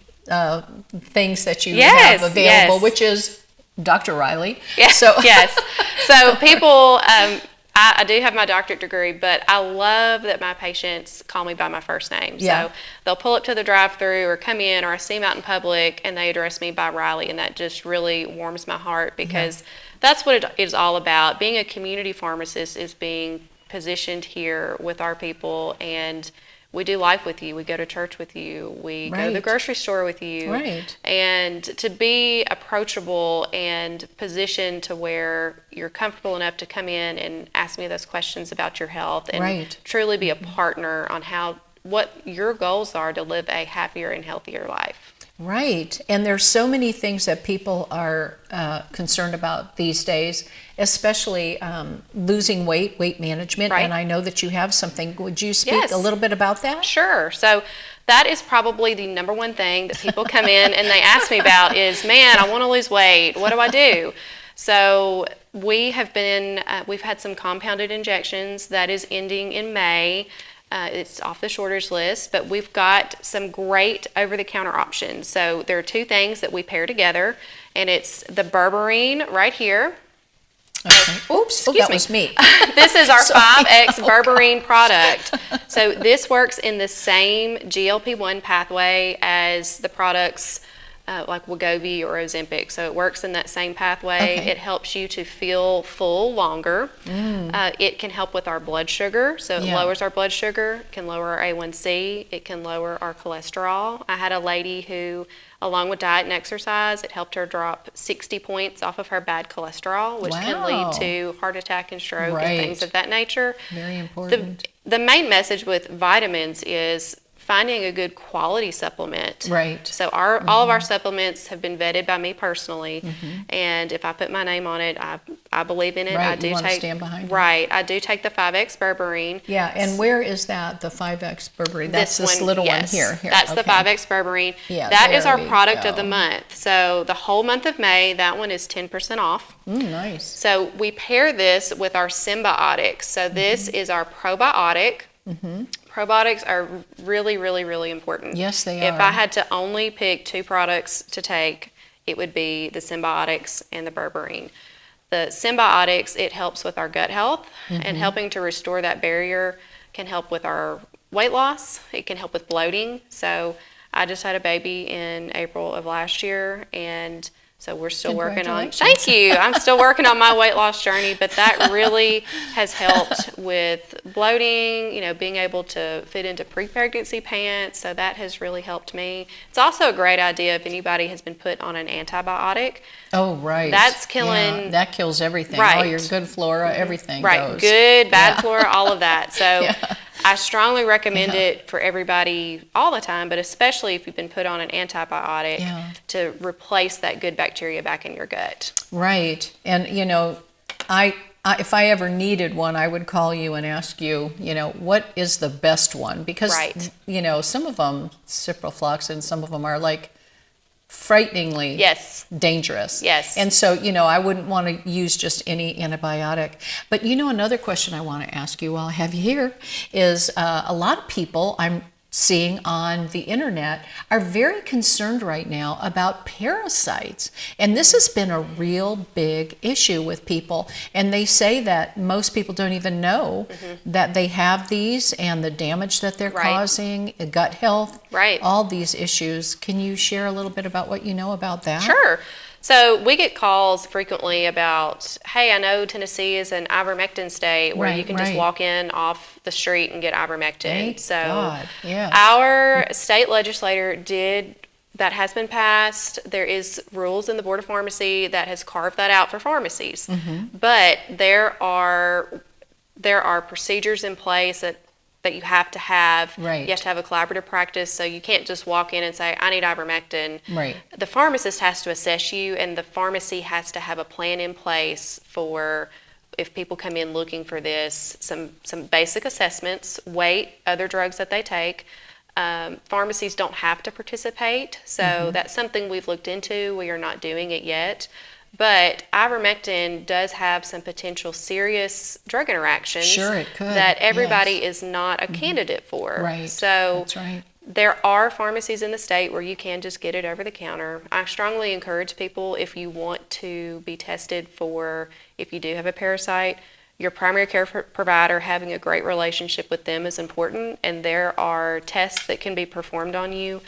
things that you have available, which is Dr. Riley. Yeah. So yes. So people, I do have my doctorate degree, but I love that my patients call me by my first name. Yeah. So they'll pull up to the drive-thru or come in, or I see them out in public and they address me by Riley, and that just really warms my heart because that's what it is all about. Being a community pharmacist is being positioned here with our people, and we do life with you. We go to church with you. We go to the grocery store with you. Right. And to be approachable and positioned to where you're comfortable enough to come in and ask me those questions about your health and truly be a partner on what your goals are to live a happier and healthier life. Right. And there's so many things that people are concerned about these days, especially losing weight management. Right. And I know that you have something. Would you speak a little bit about that? Sure. So that is probably the number one thing that people come in and they ask me about is, man, I want to lose weight. What do I do? So we've had some compounded injections that is ending in May. It's off the shortage list, but we've got some great over-the-counter options. So there are two things that we pair together, and it's the berberine right here. Okay. Oops, that was me. This is our 5X berberine product. So this works in the same GLP-1 pathway as the products like Wegovy or Ozempic. So it works in that same pathway. Okay. It helps you to feel full longer. It can help with our blood sugar. So it lowers our blood sugar, can lower our A1C. It can lower our cholesterol. I had a lady who along with diet and exercise, it helped her drop 60 points off of her bad cholesterol, which can lead to heart attack and stroke and things of that nature. Very important. The main message with vitamins is finding a good quality supplement. Right. So all of our supplements have been vetted by me personally, and if I put my name on it, I believe in it. Right. I do you want to take stand behind it. right. I do take the 5X berberine. Yeah, and where is that? The 5X berberine. That's this little yes, one here. That's the 5X berberine. Yeah, that is our there we product go. of the month. So the whole month of May, that one is 10% off. Nice. So we pair this with our symbiotics. So this is our probiotic. Probiotics are really, really, really important. Yes, they If are. I had to only pick 2 products to take, it would be the symbiotics and the berberine. The symbiotics, it helps with our gut health, and helping to restore that barrier can help with our weight loss. It can help with bloating. So I just had a baby in April of last year, and so we're still working on. Thank you. I'm still working on my weight loss journey, but that really has helped with bloating, being able to fit into pre-pregnancy pants. So that has really helped me. It's also a great idea if anybody has been put on an antibiotic. Oh, right. That's killing. Yeah, that kills everything. Right. All your good flora, everything Right. goes. Good, bad flora, all of that. So Yeah. I strongly recommend it for everybody all the time, but especially if you've been put on an antibiotic to replace that good bacteria back in your gut. Right. And, I if I ever needed one, I would call you and ask you, what is the best one? Because, some of them, ciprofloxacin, some of them are like frighteningly dangerous. Yes. And so, I wouldn't want to use just any antibiotic. But, another question I want to ask you while I have you here is a lot of people I'm seeing on the internet are very concerned right now about parasites. And this has been a real big issue with people. And they say that most people don't even know that they have these and the damage that they're causing, gut health, all these issues. Can you share a little bit about what you know about that? Sure. So we get calls frequently about, hey, I know Tennessee is an ivermectin state where you can just walk in off the street and get ivermectin. Thank God. Yes. Our state legislator that has been passed. There is rules in the Board of Pharmacy that has carved that out for pharmacies. But there are procedures in place that you have to have. Right. You have to have a collaborative practice, so you can't just walk in and say, I need ivermectin. Right. The pharmacist has to assess you, and the pharmacy has to have a plan in place for if people come in looking for this, some basic assessments, weight, other drugs that they take. Pharmacies don't have to participate, so that's something we've looked into. We are not doing it yet. But ivermectin does have some potential serious drug interactions Sure, it could. that everybody is not a candidate for. Right. So that's right. there are pharmacies in the state where you can just get it over the counter. I strongly encourage people, if you want to be tested for if you do have a parasite, your primary care provider, having a great relationship with them is important, and there are tests that can be performed on you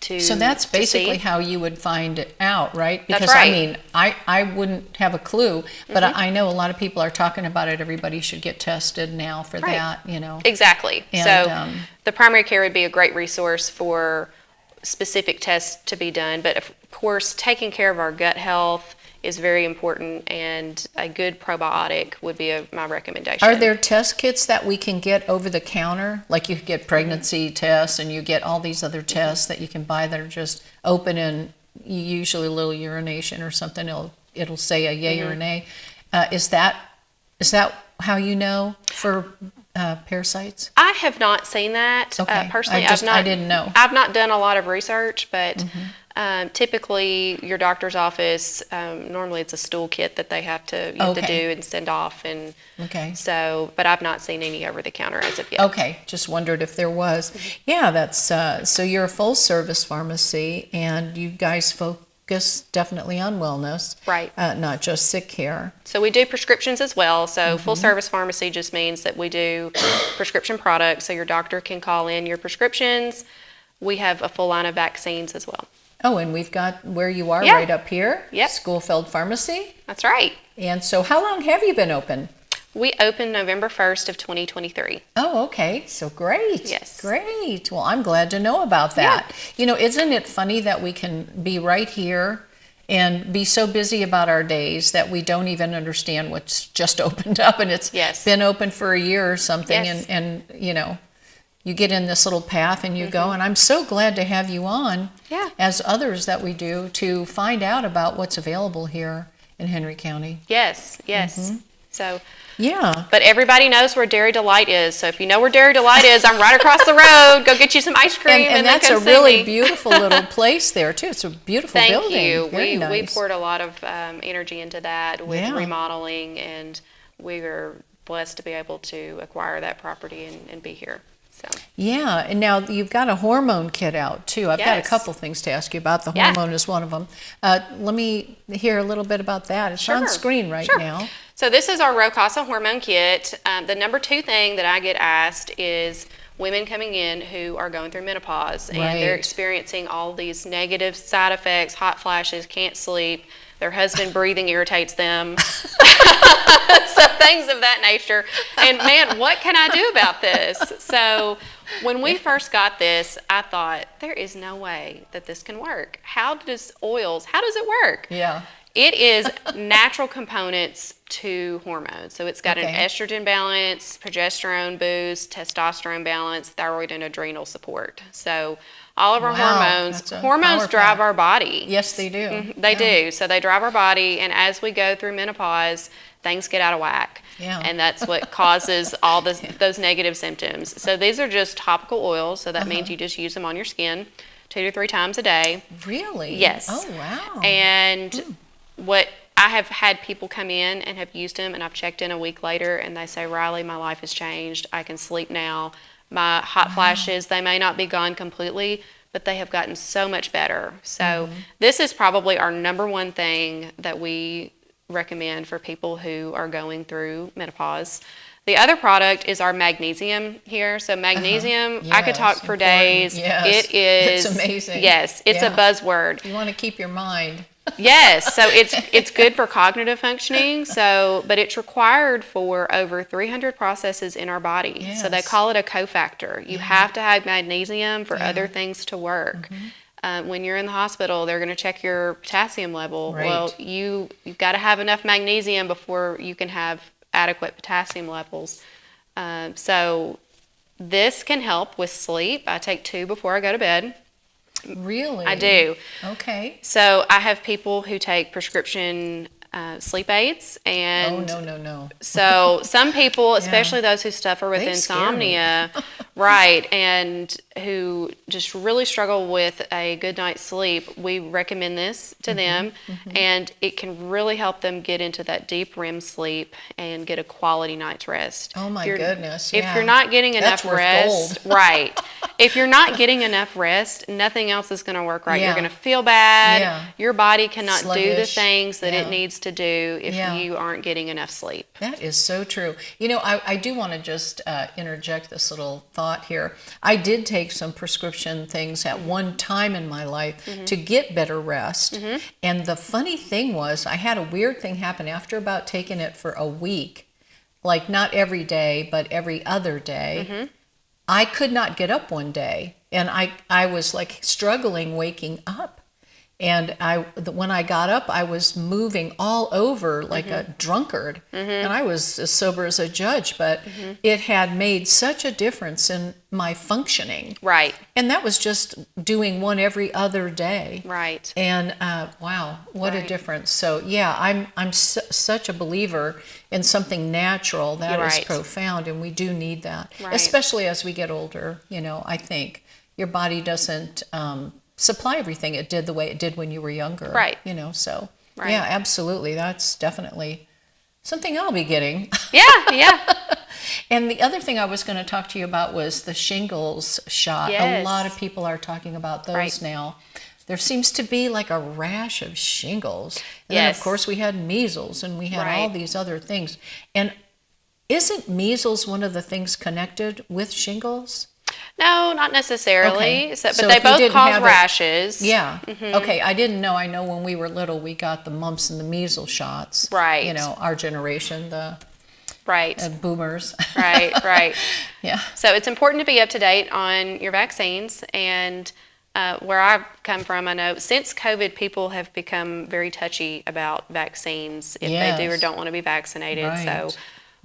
So that's basically see. how you would find it out, right? Because That's right. I mean, I wouldn't have a clue, but I know a lot of people are talking about it. Everybody should get tested now for that, Exactly. And, so the primary care would be a great resource for specific tests to be done. But of course, taking care of our gut health is very important, and a good probiotic would be my recommendation. Are there test kits that we can get over the counter? Like you get pregnancy tests and you get all these other tests that you can buy that are just open and usually a little urination or something. It'll say a yay or a nay. Is that how you know for parasites? I have not seen that. Okay. Personally, I didn't know. I've not done a lot of research, but typically your doctor's office, normally it's a stool kit that they have to do and send off. And so, but I've not seen any over the counter as of yet. Okay, just wondered if there was. Yeah, that's, so you're a full service pharmacy and you guys focus definitely on wellness. Right. Not just sick care. So we do prescriptions as well. So full service pharmacy just means that we do prescription products. So your doctor can call in your prescriptions. We have a full line of vaccines as well. Oh, and we've got where you are right up here. Yep. Schoolfield Pharmacy. That's right. And so how long have you been open? We opened November 1st of 2023. Oh, okay. So great. Yes. Great. Well, I'm glad to know about that. You know, isn't it funny that we can be right here and be so busy about our days that we don't even understand what's just opened up, and it's been open for a year or something, and you know, you get in this little path and you go, and I'm so glad to have you on, as others that we do, to find out about what's available here in Henry County. Yes. So, but everybody knows where Dairy Delight is. So if you know where Dairy Delight is, I'm right across the road. Go get you some ice cream. And then that's come a see really me. beautiful little place there, too. It's a beautiful building. Thank you. Very We nice. poured a lot of energy into that with remodeling, and we are blessed to be able to acquire that property and be here. So. Yeah, and now you've got a hormone kit out too. I've got a couple things to ask you about. The hormone is one of them. Let me hear a little bit about that. It's on screen right now. So this is our Rocasa hormone kit. The number 2 thing that I get asked is women coming in who are going through menopause and they're experiencing all these negative side effects, hot flashes, can't sleep. Their husband breathing irritates them. So things of that nature. And man, what can I do about this? So when we first got this, I thought, there is no way that this can work. How does it work? Yeah. It is natural components to hormones. So it's got an estrogen balance, progesterone boost, testosterone balance, thyroid and adrenal support. So all of our hormones drive our body. Yes, they do. They do. So they drive our body, and as we go through menopause, things get out of whack. Yeah. And that's what causes all those negative symptoms. So these are just topical oils, so that means you just use them on your skin 2 to 3 times a day. Really? Yes. Oh, wow. And what I have had people come in and have used them, and I've checked in a week later, and they say, Riley, my life has changed. I can sleep now. My hot flashes, they may not be gone completely, but they have gotten so much better. So this is probably our number 1 thing that we recommend for people who are going through menopause. The other product is our magnesium here. So magnesium, I could talk for days. Yes. It is. It's amazing. Yes, it's a buzzword. You want to keep your mind. Yes, so it's good for cognitive functioning. But it's required for over 300 processes in our body. Yes. So they call it a cofactor. You have to have magnesium for other things to work. When you're in the hospital, they're going to check your potassium level. Right. Well, you've got to have enough magnesium before you can have adequate potassium levels. So this can help with sleep. I take 2 before I go to bed. Really? I do. Okay. So I have people who take prescription sleep aids, and no. So some people, especially those who suffer with insomnia, right, and who just really struggle with a good night's sleep, we recommend this to them, and it can really help them get into that deep REM sleep and get a quality night's rest. Oh my goodness! If you're not getting enough rest, right? If you're not getting enough rest, nothing else is going to work right. You're going to feel bad. Your body cannot do the things that it needs to do if you aren't getting enough sleep. That is so true. You know, I do want to just interject this little thought here. I did take some prescription things at one time in my life to get better rest. And the funny thing was, I had a weird thing happen after about taking it for a week, like not every day, but every other day. I could not get up one day, and I was like struggling waking up. And when I got up, I was moving all over like a drunkard. And I was as sober as a judge, but it had made such a difference in my functioning. Right. And that was just doing one every other day. Right. And wow, what a difference. So yeah, I'm such a believer in something natural. That is profound, and we do need that. Especially as we get older, you know, I think your body doesn't supply everything it did the way it did when you were younger. Right. You know, so yeah, absolutely. That's definitely something I'll be getting. Yeah. And the other thing I was going to talk to you about was the shingles shot. Yes. A lot of people are talking about those now. There seems to be like a rash of shingles. And then of course we had measles, and we had all these other things. And isn't measles one of the things connected with shingles? No, not necessarily. Okay. But So they if you both didn't cause have rashes. Yeah. Okay, I didn't know. I know when we were little, we got the mumps and the measles shots. Right. You know, our generation, the Right. Boomers. Right. Yeah. So it's important to be up to date on your vaccines. And where I've come from, I know since COVID, people have become very touchy about vaccines if they do or don't want to be vaccinated. Right. So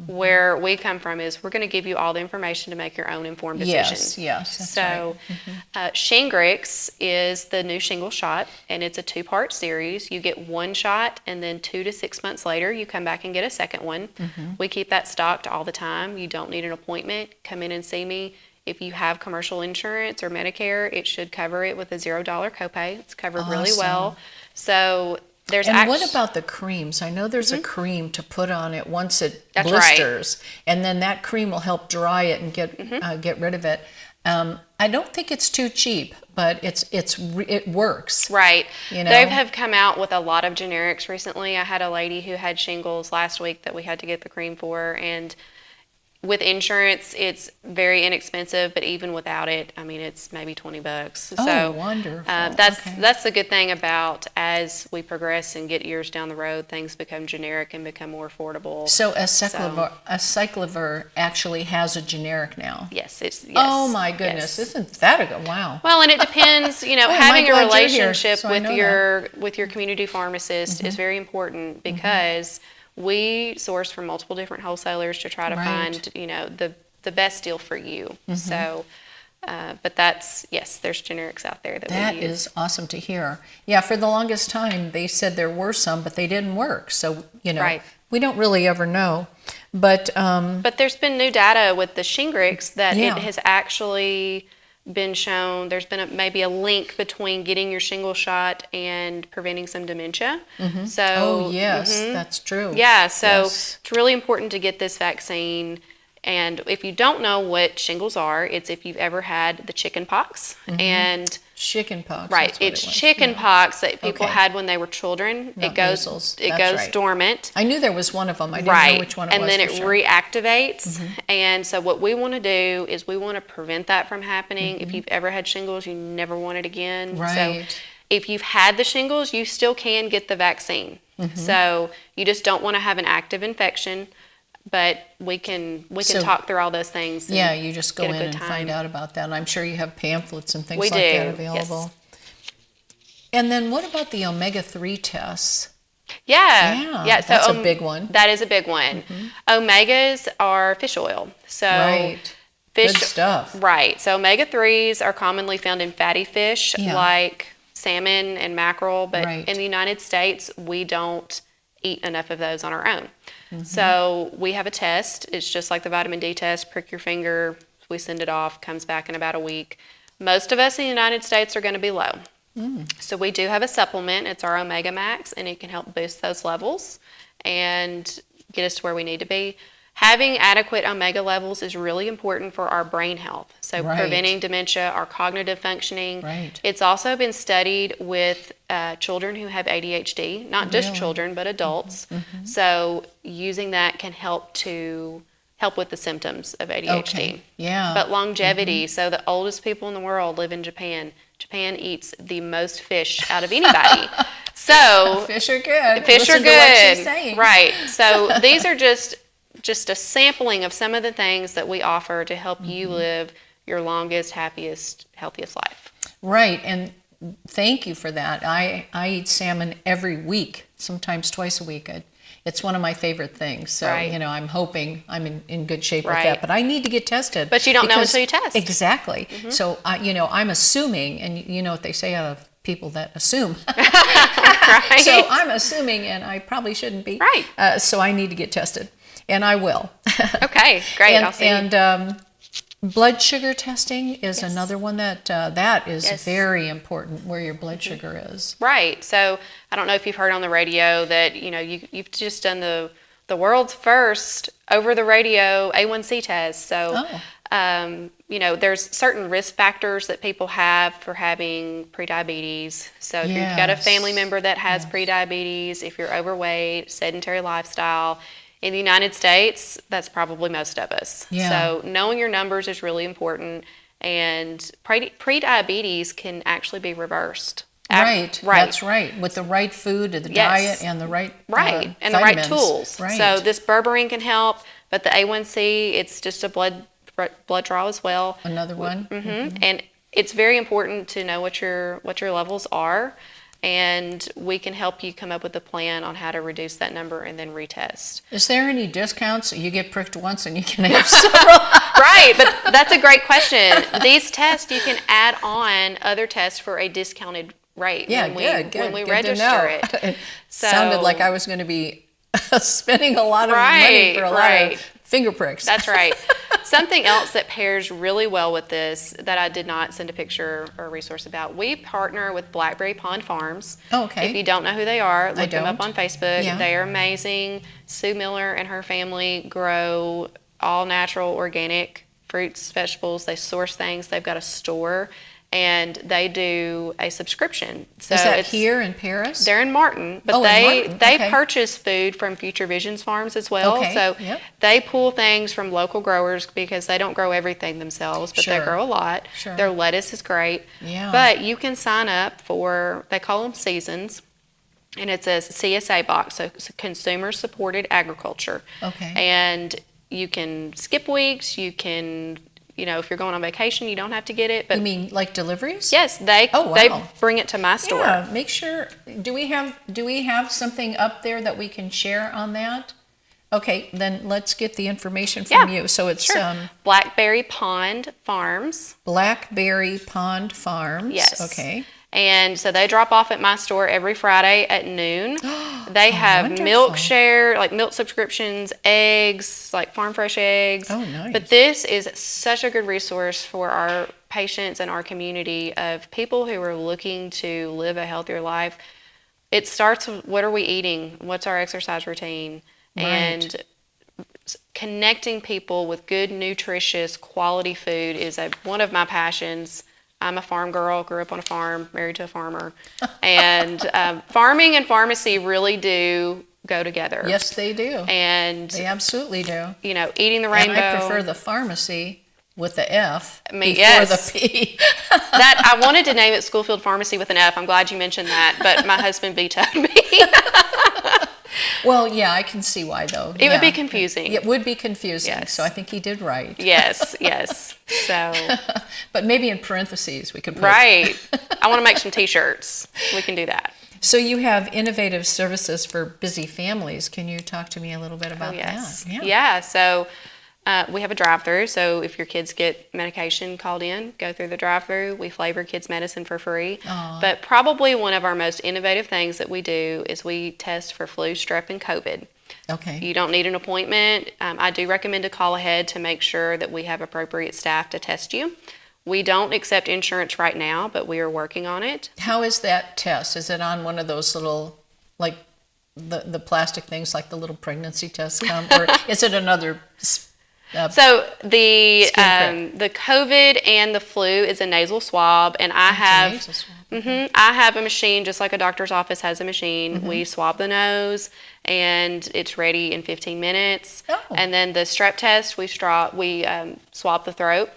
where we come from is we're going to give you all the information to make your own informed decision. Yes, that's so Shingrix is the new shingle shot, and it's a 2-part series. You get one shot, and then 2 to 6 months later, you come back and get a second one. We keep that stocked all the time. You don't need an appointment. Come in and see me. If you have commercial insurance or Medicare, it should cover it with a $0 copay. It's covered really well. So there's what about the creams? I know there's a cream to put on it once it That's blisters, and then that cream will help dry it and get rid of it. I don't think it's too cheap, but it works. Right. You know? They have come out with a lot of generics recently. I had a lady who had shingles last week that we had to get the cream for, and with insurance, it's very inexpensive, but even without it, I mean, it's maybe $20. Oh, so wonderful. That's the good thing about as we progress and get years down the road, things become generic and become more affordable. So acyclovir actually has a generic now. Yes. Oh my goodness, isn't that a good, wow. Well, and it depends, having a glad you're here, relationship so I know with your community pharmacist is very important because we source from multiple different wholesalers to try to find, the best deal for you. So, but there's generics out there that we use. That is awesome to hear. Yeah, for the longest time, they said there were some, but they didn't work. So, we don't really ever know. But there's been new data with the Shingrix that it has actually been shown. There's been maybe a link between getting your shingle shot and preventing some dementia. So, that's true. Yeah, so it's really important to get this vaccine. And if you don't know what shingles are, it's if you've ever had the chicken pox. And chicken pox. Right, it's chicken pox that people had when they were children. Not it goes measles. it That's goes right. dormant. I knew there was one of them. I didn't know which one it was. And then it for sure. reactivates. And so what we want to do is we want to prevent that from happening. If you've ever had shingles, you never want it again. Right. So if you've had the shingles, you still can get the vaccine. So you just don't want to have an active infection. But we can talk through all those things. And you just go in and find out about that. And I'm sure you have pamphlets and things like that available. Yes. And then what about the omega-3 tests? Yeah. So that's a big one. That is a big one. Omegas are fish oil. So good stuff. Right. So omega-3s are commonly found in fatty fish like salmon and mackerel. But in the United States, we don't eat enough of those on our own. So we have a test. It's just like the vitamin D test. Prick your finger. We send it off. Comes back in about a week. Most of us in the United States are going to be low. So we do have a supplement. It's our Omega Max, and it can help boost those levels and get us to where we need to be. Having adequate omega levels is really important for our brain health. So preventing dementia, our cognitive functioning. It's also been studied with children who have ADHD, not just children, but adults. So using that can help with the symptoms of ADHD. But longevity, so the oldest people in the world live in Japan. Japan eats the most fish out of anybody. So fish are good. Fish Listen are good. To what she's saying. Right. So these are just a sampling of some of the things that we offer to help you live your longest, happiest, healthiest life. Right, and thank you for that. I eat salmon every week, sometimes twice a week. It's one of my favorite things. So, I'm hoping I'm in good shape with that. But I need to get tested. But you don't know until you test. Exactly. So, I'm assuming, and you know what they say out of people that assume. So I'm assuming, and I probably shouldn't be. Right. So I need to get tested. And I will. Okay, great. I'll see you. Blood sugar testing is another one that is very important, where your blood sugar is. Right. So I don't know if you've heard on the radio that you've just done the world's first over the radio A1C test. So there's certain risk factors that people have for having prediabetes. So if you've got a family member that has prediabetes, if you're overweight, sedentary lifestyle. In the United States, that's probably most of us. So knowing your numbers is really important, and prediabetes can actually be reversed. Right. That's right. With the right food, the diet, and the right and vitamins. the right tools. So this berberine can help, But the A1C, it's just a blood draw as well. Another one. And it's very important to know what your levels are, and we can help you come up with a plan on how to reduce that number and then retest. Is there any discounts? You get pricked once and you can have several. Right, but that's a great question. These tests, you can add on other tests for a discounted rate when we register it. It sounded like I was going to be spending a lot of money for a lot of finger pricks. That's right. Something else that pairs really well with this that I did not send a picture or a resource about, we partner with Blackberry Pond Farms. Oh, okay. If you don't know who they are, look them up on Facebook. Yeah. They are amazing. Sue Miller and her family grow all natural organic fruits, vegetables. They source things. They've got a store, and they do a subscription. So is that here in Paris? They're in Martin, but they purchase food from Future Visions farms as well. Okay. So they pull things from local growers because they don't grow everything themselves, but they grow a lot. Sure. Their lettuce is great. Yeah. But you can sign up for, they call them seasons, and it's a CSA box, so it's consumer supported agriculture. Okay. And you can skip weeks, you can, if you're going on vacation, you don't have to get it. But you mean like deliveries? Yes, they bring it to my store. Yeah, make sure. Do we have something up there that we can share on that? Okay, then let's get the information from you. So it's Blackberry Pond Farms. Blackberry Pond Farms. Yes. Okay. And so they drop off at my store every Friday at noon. They have milk share, like milk subscriptions, eggs, like farm fresh eggs. Oh, nice. But this is such a good resource for our patients and our community of people who are looking to live a healthier life. It starts with what are we eating? What's our exercise routine? Right. And connecting people with good, nutritious, quality food is one of my passions. I'm a farm girl, grew up on a farm, married to a farmer. And farming and pharmacy really do go together. Yes, they do. And they absolutely do. Eating the rainbow. And I prefer the pharmacy with the F before the P. That I wanted to name it Schoolfield Pharmacy with an F. I'm glad you mentioned that, but my husband vetoed me. Well, yeah, I can see why, though. It would be confusing. It would be confusing, yes. So I think he did right. Yes. So, but maybe in parentheses we could put. Right. I want to make some T-shirts. We can do that. So you have innovative services for busy families. Can you talk to me a little bit about that? Yeah. So we have a drive-through. So if your kids get medication called in, go through the drive-through. We flavor kids' medicine for free. Aww. But probably one of our most innovative things that we do is we test for flu, strep, and COVID. Okay. You don't need an appointment. I do recommend to call ahead to make sure that we have appropriate staff to test you. We don't accept insurance right now, but we are working on it. How is that test? Is it on one of those little, like the plastic things, like the little pregnancy tests come, or is it another? So the COVID and the flu is a nasal swab, and I have a machine just like a doctor's office has a machine. Mm-hmm. We swab the nose, and it's ready in 15 minutes. Oh. And then the strep test, we swab the throat,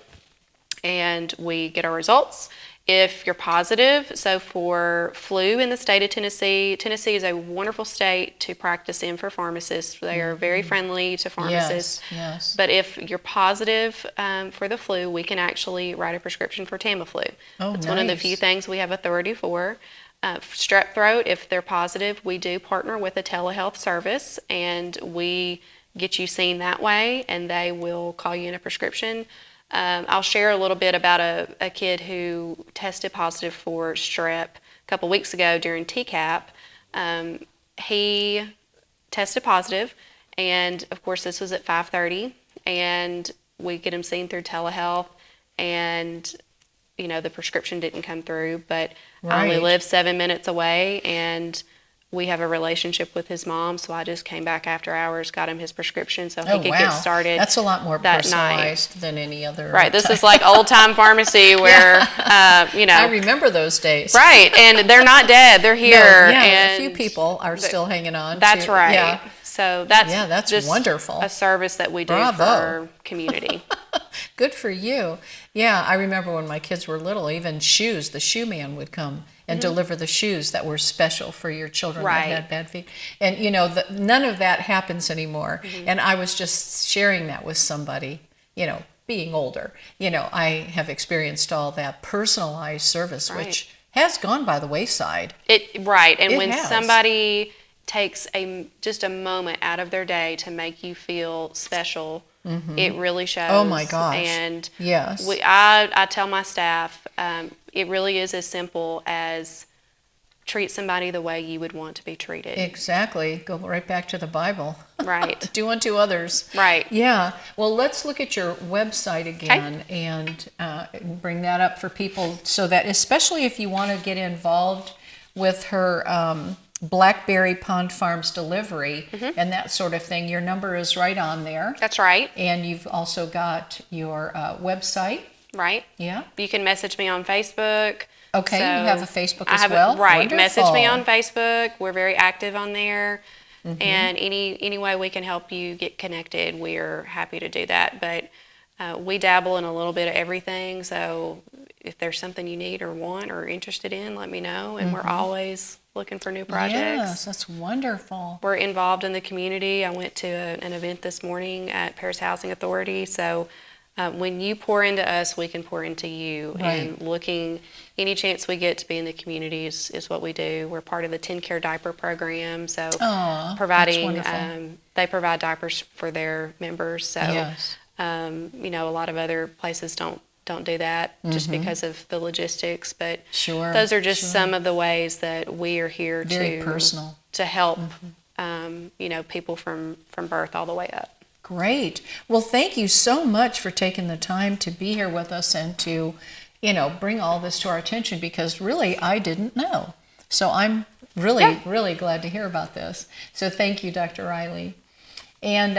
and we get our results. If you're positive, so for flu in the state of Tennessee is a wonderful state to practice in for pharmacists. They are very friendly to pharmacists. Yes. But if you're positive for the flu, we can actually write a prescription for Tamiflu. Oh, It's nice. one of the few things we have authority for. Strep throat, if they're positive, we do partner with a telehealth service, and we get you seen that way, and they will call you in a prescription. I'll share a little bit about a kid who tested positive for strep a couple weeks ago during TCAP. He tested positive, and of course this was at 5:30, and we get him seen through telehealth, and the prescription didn't come through, but I only live 7 minutes away, and we have a relationship with his mom, so I just came back after hours, got him his prescription so he could get started. That's a lot more that personalized night. Than any other. Right, this is like old-time pharmacy where, I remember those days. Right, and they're not dead, they're here. And a few people are still hanging on. That's right. Yeah. So that's just wonderful. A service that we do Bravo. for our community. Good for you. Yeah, I remember when my kids were little, even shoes, the shoe man would come and deliver the shoes that were special for your children Right. that had bad feet. And none of that happens anymore. And I was just sharing that with somebody, being older. I have experienced all that personalized service, Right. which has gone by the wayside. Right. And It when has. somebody takes just a moment out of their day to make you feel special, it really shows. Oh my gosh. And Yes. I tell my staff, it really is as simple as treat somebody the way you would want to be treated. Exactly. Go right back to the Bible. Right. Do unto others. Right. Yeah. Well, let's look at your website again and bring that up for people so that, especially if you want to get involved with her Blackberry Pond Farms delivery and that sort of thing, your number is right on there. That's right. And you've also got your website. Right. Yeah. You can message me on Facebook. Okay, you have a Facebook as have well? Right. Message me Wonderful. on Facebook. We're very active on there. And any way we can help you get connected, we're happy to do that. But we dabble in a little bit of everything. So if there's something you need or want or interested in, let me know. And we're always looking for new projects. Yes, that's wonderful. We're involved in the community. I went to an event this morning at Paris Housing Authority. So when you pour into us, we can pour into you. Right. And any chance we get to be in the community is what we do. We're part of the 10 Care Diaper Program. So providing, that's wonderful. they provide diapers for their members. So, Yes. a lot of other places don't do that just because of the logistics. But Sure, those are just sure. some of the ways that we are here Very personal. to help, people from birth all the way up. Great. Well, thank you so much for taking the time to be here with us and to, bring all this to our attention, because really I didn't know. So I'm really glad to hear about this. So thank you, Dr. Riley. And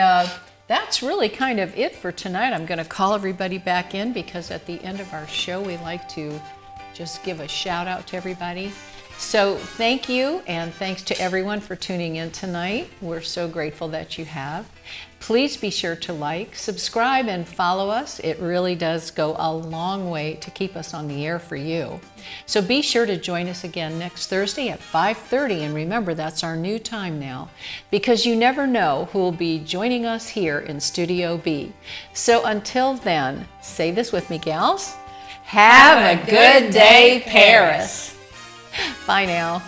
that's really kind of it for tonight. I'm going to call everybody back in because at the end of our show, we like to just give a shout out to everybody. So thank you, and thanks to everyone for tuning in tonight. We're so grateful that you have. Please be sure to like, subscribe, and follow us. It really does go a long way to keep us on the air for you. So be sure to join us again next Thursday at 5:30, and remember, that's our new time now, because you never know who will be joining us here in Studio B. So until then, say this with me, gals. Have a good day, Paris. Bye now.